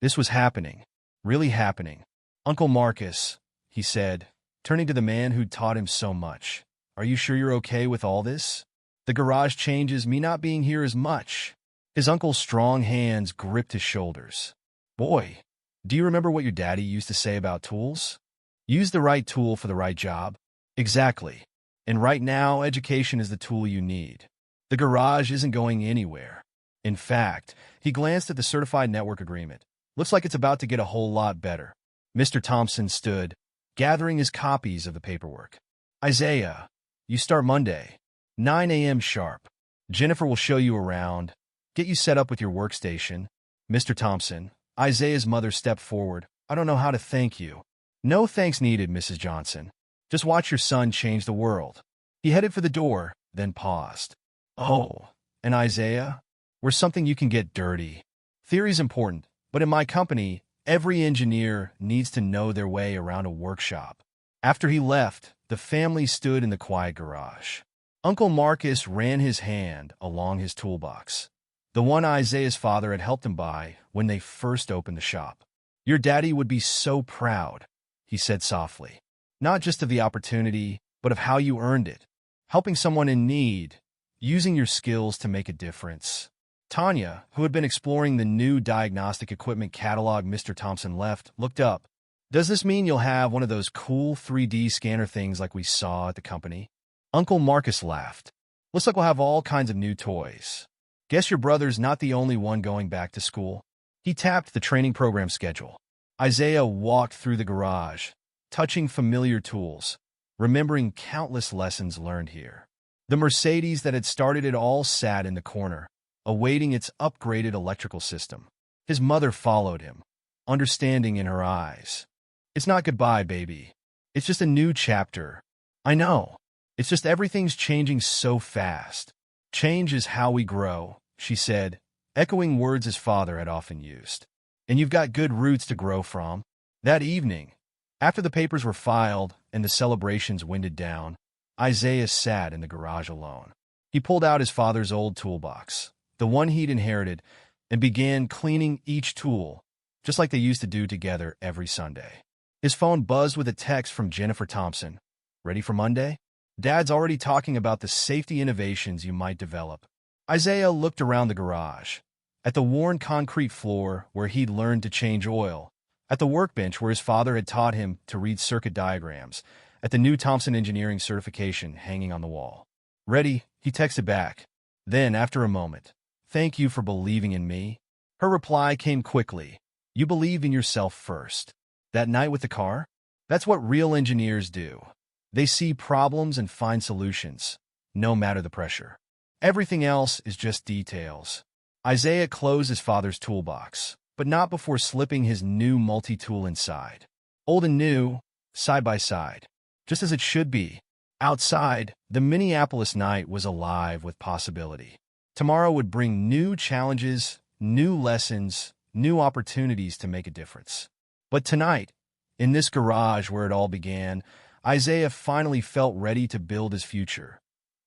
Speaker 1: This was happening, really happening. Uncle Marcus, he said, turning to the man who'd taught him so much. Are you sure you're okay with all this? The garage changes me not being here as much. His uncle's strong hands gripped his shoulders. Boy, do you remember what your daddy used to say about tools? Use the right tool for the right job. Exactly. And right now, education is the tool you need. The garage isn't going anywhere. In fact, he glanced at the certified network agreement. Looks like it's about to get a whole lot better. Mr. Thompson stood, gathering his copies of the paperwork. Isaiah, you start Monday, 9 a.m. sharp. Jennifer will show you around, get you set up with your workstation. Mr. Thompson, Isaiah's mother stepped forward. I don't know how to thank you. No thanks needed, Mrs. Johnson. Just watch your son change the world. He headed for the door, then paused. Oh, and Isaiah? We're something you can get dirty. Theory's important, but in my company, every engineer needs to know their way around a workshop. After he left, the family stood in the quiet garage. Uncle Marcus ran his hand along his toolbox, the one Isaiah's father had helped him buy when they first opened the shop. Your daddy would be so proud, he said softly, not just of the opportunity, but of how you earned it, helping someone in need, using your skills to make a difference. Tanya, who had been exploring the new diagnostic equipment catalog Mr. Thompson left, looked up. Does this mean you'll have one of those cool 3D scanner things like we saw at the company? Uncle Marcus laughed. Looks like we'll have all kinds of new toys. Guess your brother's not the only one going back to school. He tapped the training program schedule. Isaiah walked through the garage, touching familiar tools, remembering countless lessons learned here. The Mercedes that had started it all sat in the corner, awaiting its upgraded electrical system. His mother followed him, understanding in her eyes. It's not goodbye, baby. It's just a new chapter. I know. It's just everything's changing so fast. Change is how we grow, she said, echoing words his father had often used. And you've got good roots to grow from. That evening, after the papers were filed and the celebrations winded down, Isaiah sat in the garage alone. He pulled out his father's old toolbox, the one he'd inherited, and began cleaning each tool, just like they used to do together every Sunday. His phone buzzed with a text from Jennifer Thompson. Ready for Monday? Dad's already talking about the safety innovations you might develop. Isaiah looked around the garage, at the worn concrete floor where he'd learned to change oil, at the workbench where his father had taught him to read circuit diagrams, at the new Thompson Engineering certification hanging on the wall. "Ready," he texted back. Then, after a moment, "Thank you for believing in me." Her reply came quickly. "You believe in yourself first." That night with the car? That's what real engineers do. They see problems and find solutions, no matter the pressure. Everything else is just details. Isaiah closed his father's toolbox, but not before slipping his new multi-tool inside. Old and new, side by side, just as it should be. Outside, the Minneapolis night was alive with possibility. Tomorrow would bring new challenges, new lessons, new opportunities to make a difference. But tonight, in this garage where it all began, Isaiah finally felt ready to build his future,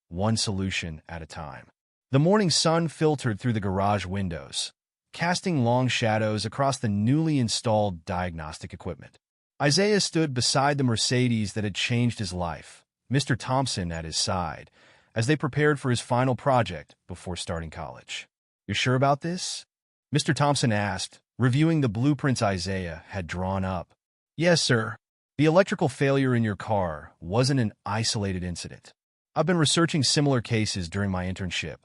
Speaker 1: one solution at a time. The morning sun filtered through the garage windows, casting long shadows across the newly installed diagnostic equipment. Isaiah stood beside the Mercedes that had changed his life, Mr. Thompson at his side, as they prepared for his final project before starting college. "You're sure about this?" Mr. Thompson asked, reviewing the blueprints Isaiah had drawn up. "Yes, sir. The electrical failure in your car wasn't an isolated incident. I've been researching similar cases during my internship.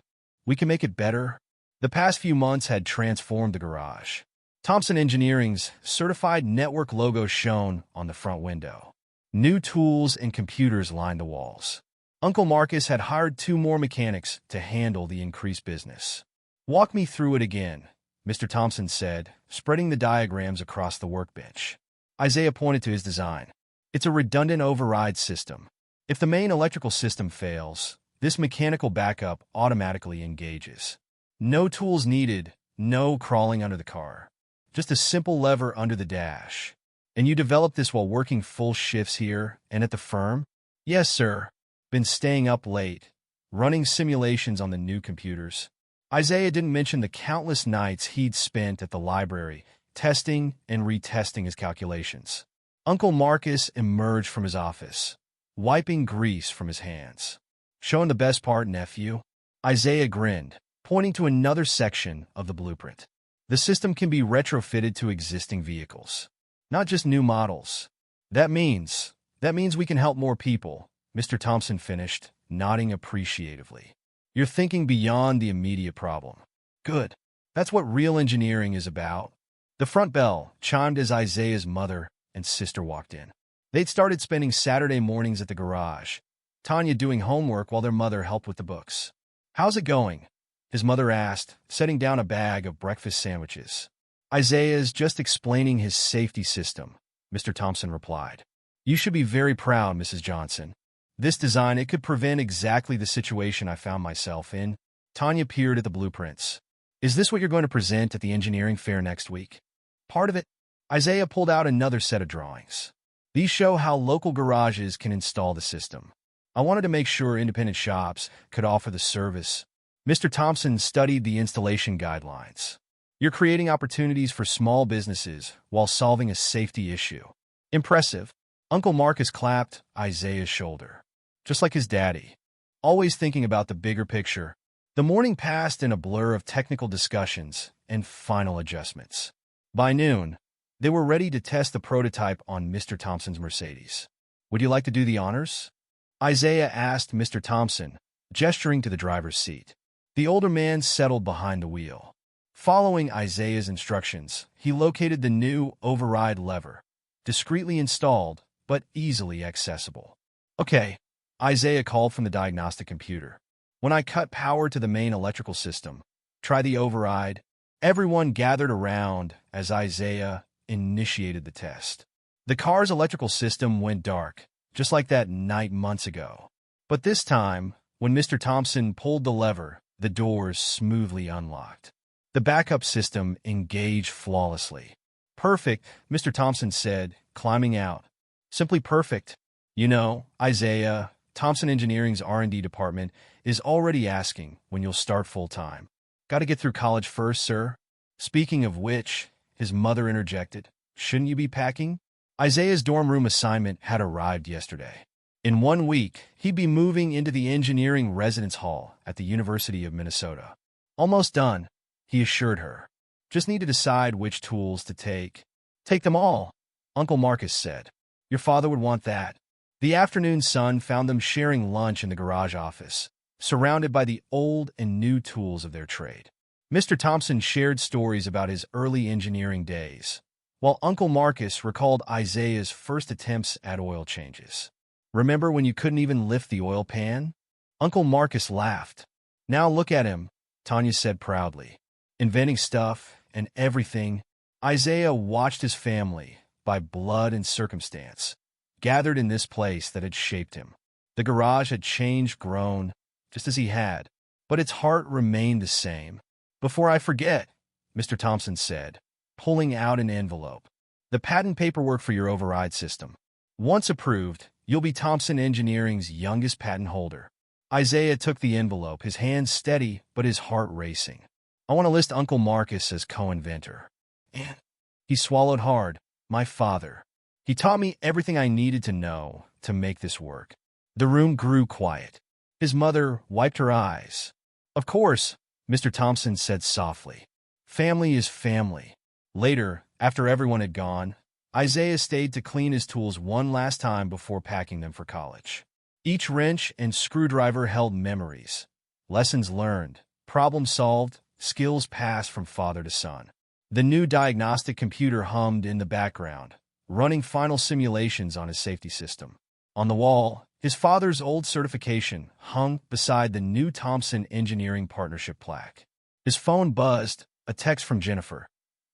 Speaker 1: We can make it better." The past few months had transformed the garage. Thompson Engineering's certified network logo shone on the front window. New tools and computers lined the walls. Uncle Marcus had hired 2 more mechanics to handle the increased business. "Walk me through it again," Mr. Thompson said, spreading the diagrams across the workbench. Isaiah pointed to his design. "It's a redundant override system. If the main electrical system fails, this mechanical backup automatically engages. No tools needed, no crawling under the car. Just a simple lever under the dash." "And you developed this while working full shifts here and at the firm?" "Yes, sir. Been staying up late, running simulations on the new computers." Isaiah didn't mention the countless nights he'd spent at the library, testing and retesting his calculations. Uncle Marcus emerged from his office, wiping grease from his hands. "Showing the best part, nephew?" Isaiah grinned, pointing to another section of the blueprint. "The system can be retrofitted to existing vehicles, not just new models." That means we can help more people," Mr. Thompson finished, nodding appreciatively. "You're thinking beyond the immediate problem." "Good. That's what real engineering is about." The front bell chimed as Isaiah's mother and sister walked in. They'd started spending Saturday mornings at the garage, Tanya doing homework while their mother helped with the books. "How's it going?" his mother asked, setting down a bag of breakfast sandwiches. "Isaiah's just explaining his safety system," Mr. Thompson replied. "You should be very proud, Mrs. Johnson. This design, it could prevent exactly the situation I found myself in." Tanya peered at the blueprints. "Is this what you're going to present at the engineering fair next week?" "Part of it." Isaiah pulled out another set of drawings. "These show how local garages can install the system. I wanted to make sure independent shops could offer the service." Mr. Thompson studied the installation guidelines. "You're creating opportunities for small businesses while solving a safety issue." "Impressive." Uncle Marcus clapped Isaiah's shoulder. Just like his daddy, always thinking about the bigger picture. The morning passed in a blur of technical discussions and final adjustments. By noon, they were ready to test the prototype on Mr. Thompson's Mercedes. "Would you like to do the honors?" Isaiah asked Mr. Thompson, gesturing to the driver's seat. The older man settled behind the wheel. Following Isaiah's instructions, he located the new override lever, discreetly installed but easily accessible. "Okay," Isaiah called from the diagnostic computer. "When I cut power to the main electrical system, try the override." Everyone gathered around as Isaiah initiated the test. The car's electrical system went dark, just like that night months ago. But this time, when Mr. Thompson pulled the lever, the doors smoothly unlocked. The backup system engaged flawlessly. "Perfect," Mr. Thompson said, climbing out. "Simply perfect." "You know, Isaiah, Thompson Engineering's R&D department is already asking when you'll start full-time." "Got to get through college first, sir." "Speaking of which," his mother interjected, "shouldn't you be packing?" Isaiah's dorm room assignment had arrived yesterday. In 1 week, he'd be moving into the engineering residence hall at the University of Minnesota. "Almost done," he assured her. "Just need to decide which tools to take." Take them all, Uncle Marcus said. Your father would want that. The afternoon sun found them sharing lunch in the garage office, surrounded by the old and new tools of their trade. Mr. Thompson shared stories about his early engineering days, while Uncle Marcus recalled Isaiah's first attempts at oil changes. Remember when you couldn't even lift the oil pan? Uncle Marcus laughed. Now look at him, Tanya said proudly. Inventing stuff and everything. Isaiah watched his family, by blood and circumstance, gathered in this place that had shaped him. The garage had changed, grown, just as he had, but its heart remained the same. Before I forget, Mr. Thompson said, pulling out an envelope. The patent paperwork for your override system. Once approved, you'll be Thompson Engineering's youngest patent holder. Isaiah took the envelope, his hands steady but his heart racing. I want to list Uncle Marcus as co-inventor. And he swallowed hard. My father. He taught me everything I needed to know to make this work. The room grew quiet. His mother wiped her eyes. Of course, Mr. Thompson said softly. Family is family. Later, after everyone had gone, Isaiah stayed to clean his tools one last time before packing them for college. Each wrench and screwdriver held memories, lessons learned, problems solved, skills passed from father to son. The new diagnostic computer hummed in the background, running final simulations on his safety system. On the wall, his father's old certification hung beside the new Thompson Engineering Partnership plaque. His phone buzzed, a text from Jennifer.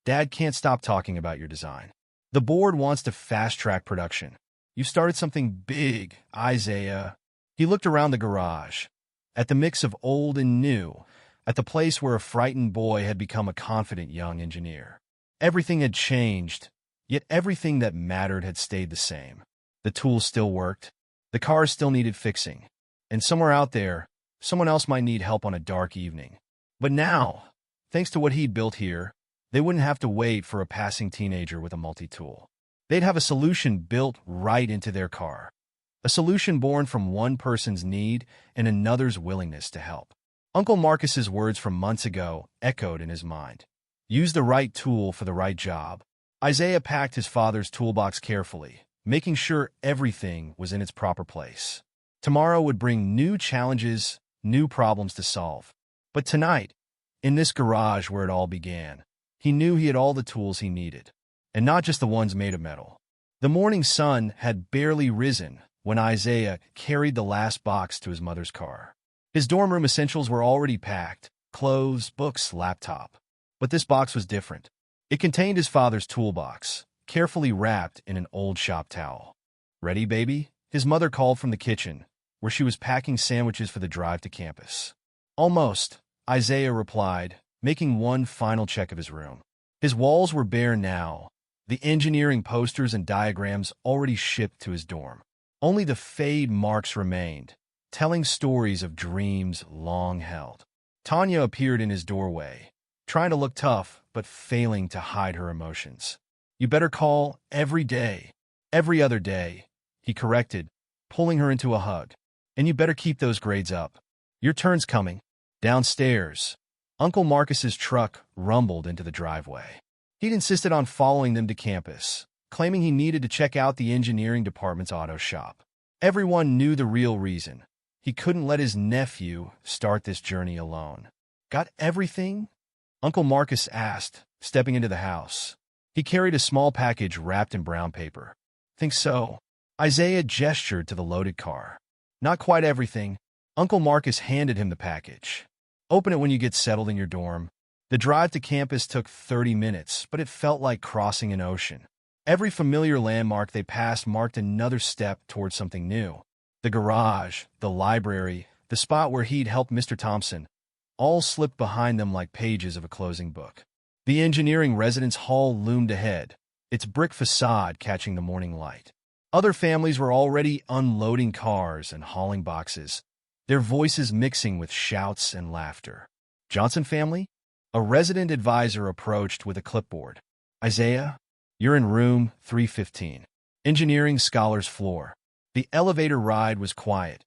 Speaker 1: Dad can't stop talking about your design. The board wants to fast-track production. You started something big, Isaiah. He looked around the garage, at the mix of old and new, at the place where a frightened boy had become a confident young engineer. Everything had changed, yet everything that mattered had stayed the same. The tools still worked, the cars still needed fixing, and somewhere out there, someone else might need help on a dark evening. But now, thanks to what he'd built here, they wouldn't have to wait for a passing teenager with a multi-tool. They'd have a solution built right into their car. A solution born from one person's need and another's willingness to help. Uncle Marcus's words from months ago echoed in his mind. Use the right tool for the right job. Isaiah packed his father's toolbox carefully, making sure everything was in its proper place. Tomorrow would bring new challenges, new problems to solve. But tonight, in this garage where it all began, he knew he had all the tools he needed, and not just the ones made of metal. The morning sun had barely risen when Isaiah carried the last box to his mother's car. His dorm room essentials were already packed, clothes, books, laptop. But this box was different. It contained his father's toolbox, carefully wrapped in an old shop towel. Ready, baby? His mother called from the kitchen, where she was packing sandwiches for the drive to campus. Almost, Isaiah replied, making one final check of his room. His walls were bare now, the engineering posters and diagrams already shipped to his dorm. Only the fade marks remained, telling stories of dreams long held. Tanya appeared in his doorway, trying to look tough but failing to hide her emotions. You better call every day, every other day, he corrected, pulling her into a hug. And you better keep those grades up. Your turn's coming. Downstairs, Uncle Marcus's truck rumbled into the driveway. He'd insisted on following them to campus, claiming he needed to check out the engineering department's auto shop. Everyone knew the real reason. He couldn't let his nephew start this journey alone. Got everything? Uncle Marcus asked, stepping into the house. He carried a small package wrapped in brown paper. Think so? Isaiah gestured to the loaded car. Not quite everything. Uncle Marcus handed him the package. Open it when you get settled in your dorm. The drive to campus took 30 minutes, but it felt like crossing an ocean. Every familiar landmark they passed marked another step towards something new. The garage, the library, the spot where he'd helped Mr. Thompson, all slipped behind them like pages of a closing book. The engineering residence hall loomed ahead, its brick facade catching the morning light. Other families were already unloading cars and hauling boxes, their voices mixing with shouts and laughter. Johnson family? A resident advisor approached with a clipboard. Isaiah, you're in room 315, engineering scholars floor. The elevator ride was quiet,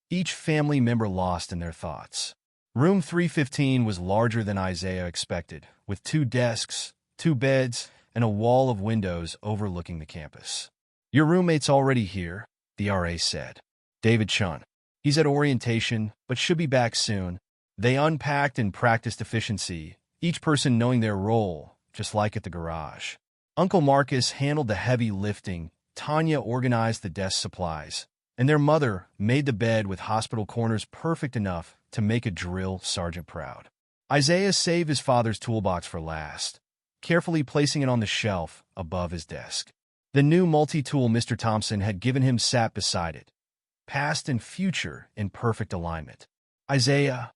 Speaker 1: each family member lost in their thoughts. Room 315 was larger than Isaiah expected, with 2 desks, 2 beds, and a wall of windows overlooking the campus. "Your roommate's already here," the RA said. "David Chun. He's at orientation, but should be back soon." They unpacked and practiced efficiency, each person knowing their role, just like at the garage. Uncle Marcus handled the heavy lifting, Tanya organized the desk supplies, and their mother made the bed with hospital corners perfect enough to make a drill sergeant proud. Isaiah saved his father's toolbox for last, carefully placing it on the shelf above his desk. The new multi-tool Mr. Thompson had given him sat beside it, past and future in perfect alignment. "Isaiah,"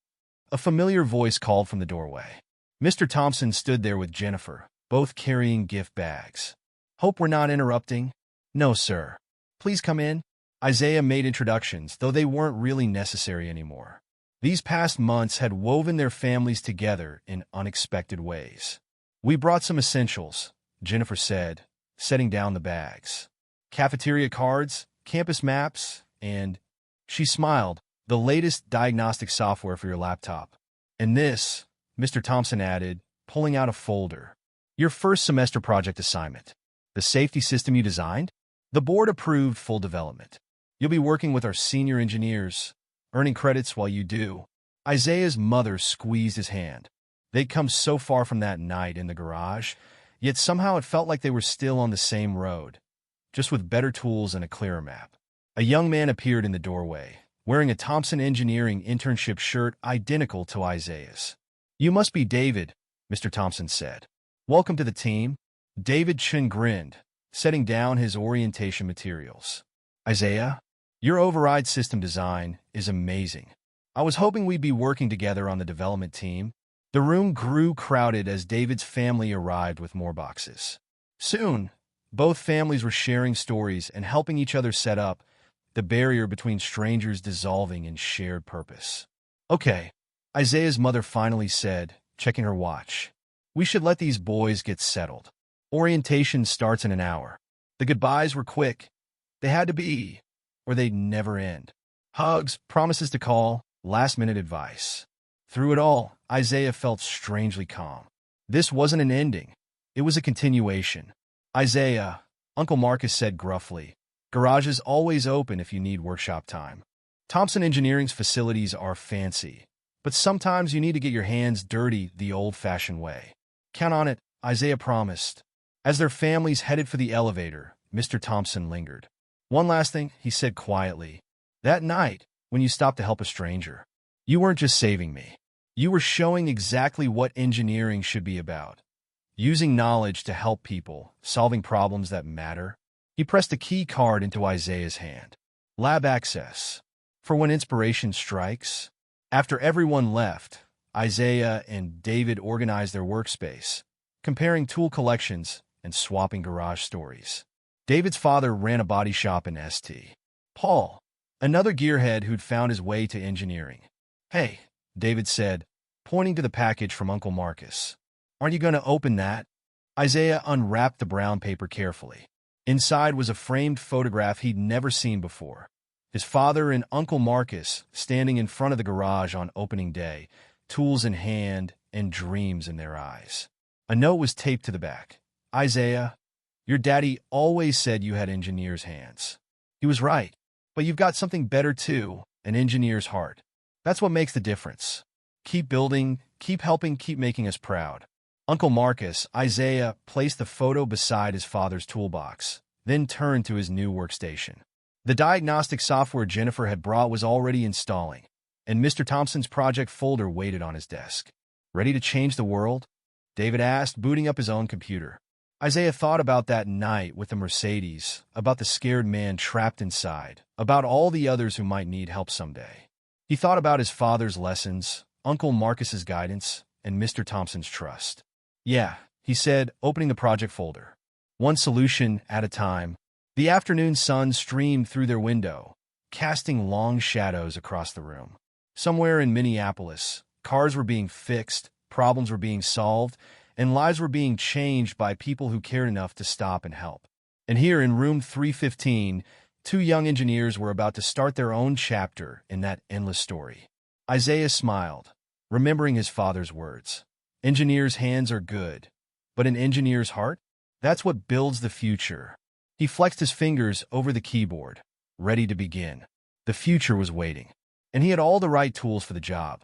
Speaker 1: a familiar voice called from the doorway. Mr. Thompson stood there with Jennifer, both carrying gift bags. "Hope we're not interrupting." "No, sir. Please come in." Isaiah made introductions, though they weren't really necessary anymore. These past months had woven their families together in unexpected ways. "We brought some essentials," Jennifer said, setting down the bags. "Cafeteria cards, campus maps, and," she smiled, "the latest diagnostic software for your laptop. And this," Mr. Thompson added, pulling out a folder. "Your first semester project assignment. The safety system you designed? The board approved full development. You'll be working with our senior engineers, earning credits while you do." Isaiah's mother squeezed his hand. They'd come so far from that night in the garage, yet somehow it felt like they were still on the same road, just with better tools and a clearer map. A young man appeared in the doorway, wearing a Thompson Engineering internship shirt identical to Isaiah's. "You must be David," Mr. Thompson said. "Welcome to the team." David Chun grinned, setting down his orientation materials. "Isaiah, your override system design is amazing. I was hoping we'd be working together on the development team." The room grew crowded as David's family arrived with more boxes. Soon, both families were sharing stories and helping each other set up, the barrier between strangers dissolving in shared purpose. "Okay," Isaiah's mother finally said, checking her watch. "We should let these boys get settled. Orientation starts in an hour." The goodbyes were quick. They had to be, or they'd never end. Hugs, promises to call, last-minute advice. Through it all, Isaiah felt strangely calm. This wasn't an ending. It was a continuation. "Isaiah," Uncle Marcus said gruffly, "garage is always open if you need workshop time. Thompson Engineering's facilities are fancy, but sometimes you need to get your hands dirty the old-fashioned way." "Count on it," Isaiah promised. As their families headed for the elevator, Mr. Thompson lingered. "One last thing," he said quietly. "That night, when you stopped to help a stranger, you weren't just saving me. You were showing exactly what engineering should be about. Using knowledge to help people, solving problems that matter." He pressed a key card into Isaiah's hand. "Lab access. For when inspiration strikes." After everyone left, Isaiah and David organized their workspace, comparing tool collections and swapping garage stories. David's father ran a body shop in St. Paul, another gearhead who'd found his way to engineering. "Hey," David said, pointing to the package from Uncle Marcus. "Aren't you going to open that?" Isaiah unwrapped the brown paper carefully. Inside was a framed photograph he'd never seen before. His father and Uncle Marcus standing in front of the garage on opening day, tools in hand and dreams in their eyes. A note was taped to the back. "Isaiah, your daddy always said you had engineer's hands. He was right, but you've got something better too, an engineer's heart. That's what makes the difference. Keep building, keep helping, keep making us proud." Uncle Marcus, Isaiah, placed the photo beside his father's toolbox, then turned to his new workstation. The diagnostic software Jennifer had brought was already installing, and Mr. Thompson's project folder waited on his desk. "Ready to change the world?" David asked, booting up his own computer. Isaiah thought about that night with the Mercedes, about the scared man trapped inside, about all the others who might need help someday. He thought about his father's lessons, Uncle Marcus's guidance, and Mr. Thompson's trust. "Yeah," he said, opening the project folder. One solution at a time. The afternoon sun streamed through their window, casting long shadows across the room. Somewhere in Minneapolis, cars were being fixed, problems were being solved, and lives were being changed by people who cared enough to stop and help. And here in room 315, two young engineers were about to start their own chapter in that endless story. Isaiah smiled, remembering his father's words. "Engineers' hands are good, but an engineer's heart?" That's what builds the future. He flexed his fingers over the keyboard, ready to begin. The future was waiting, and he had all the right tools for the job.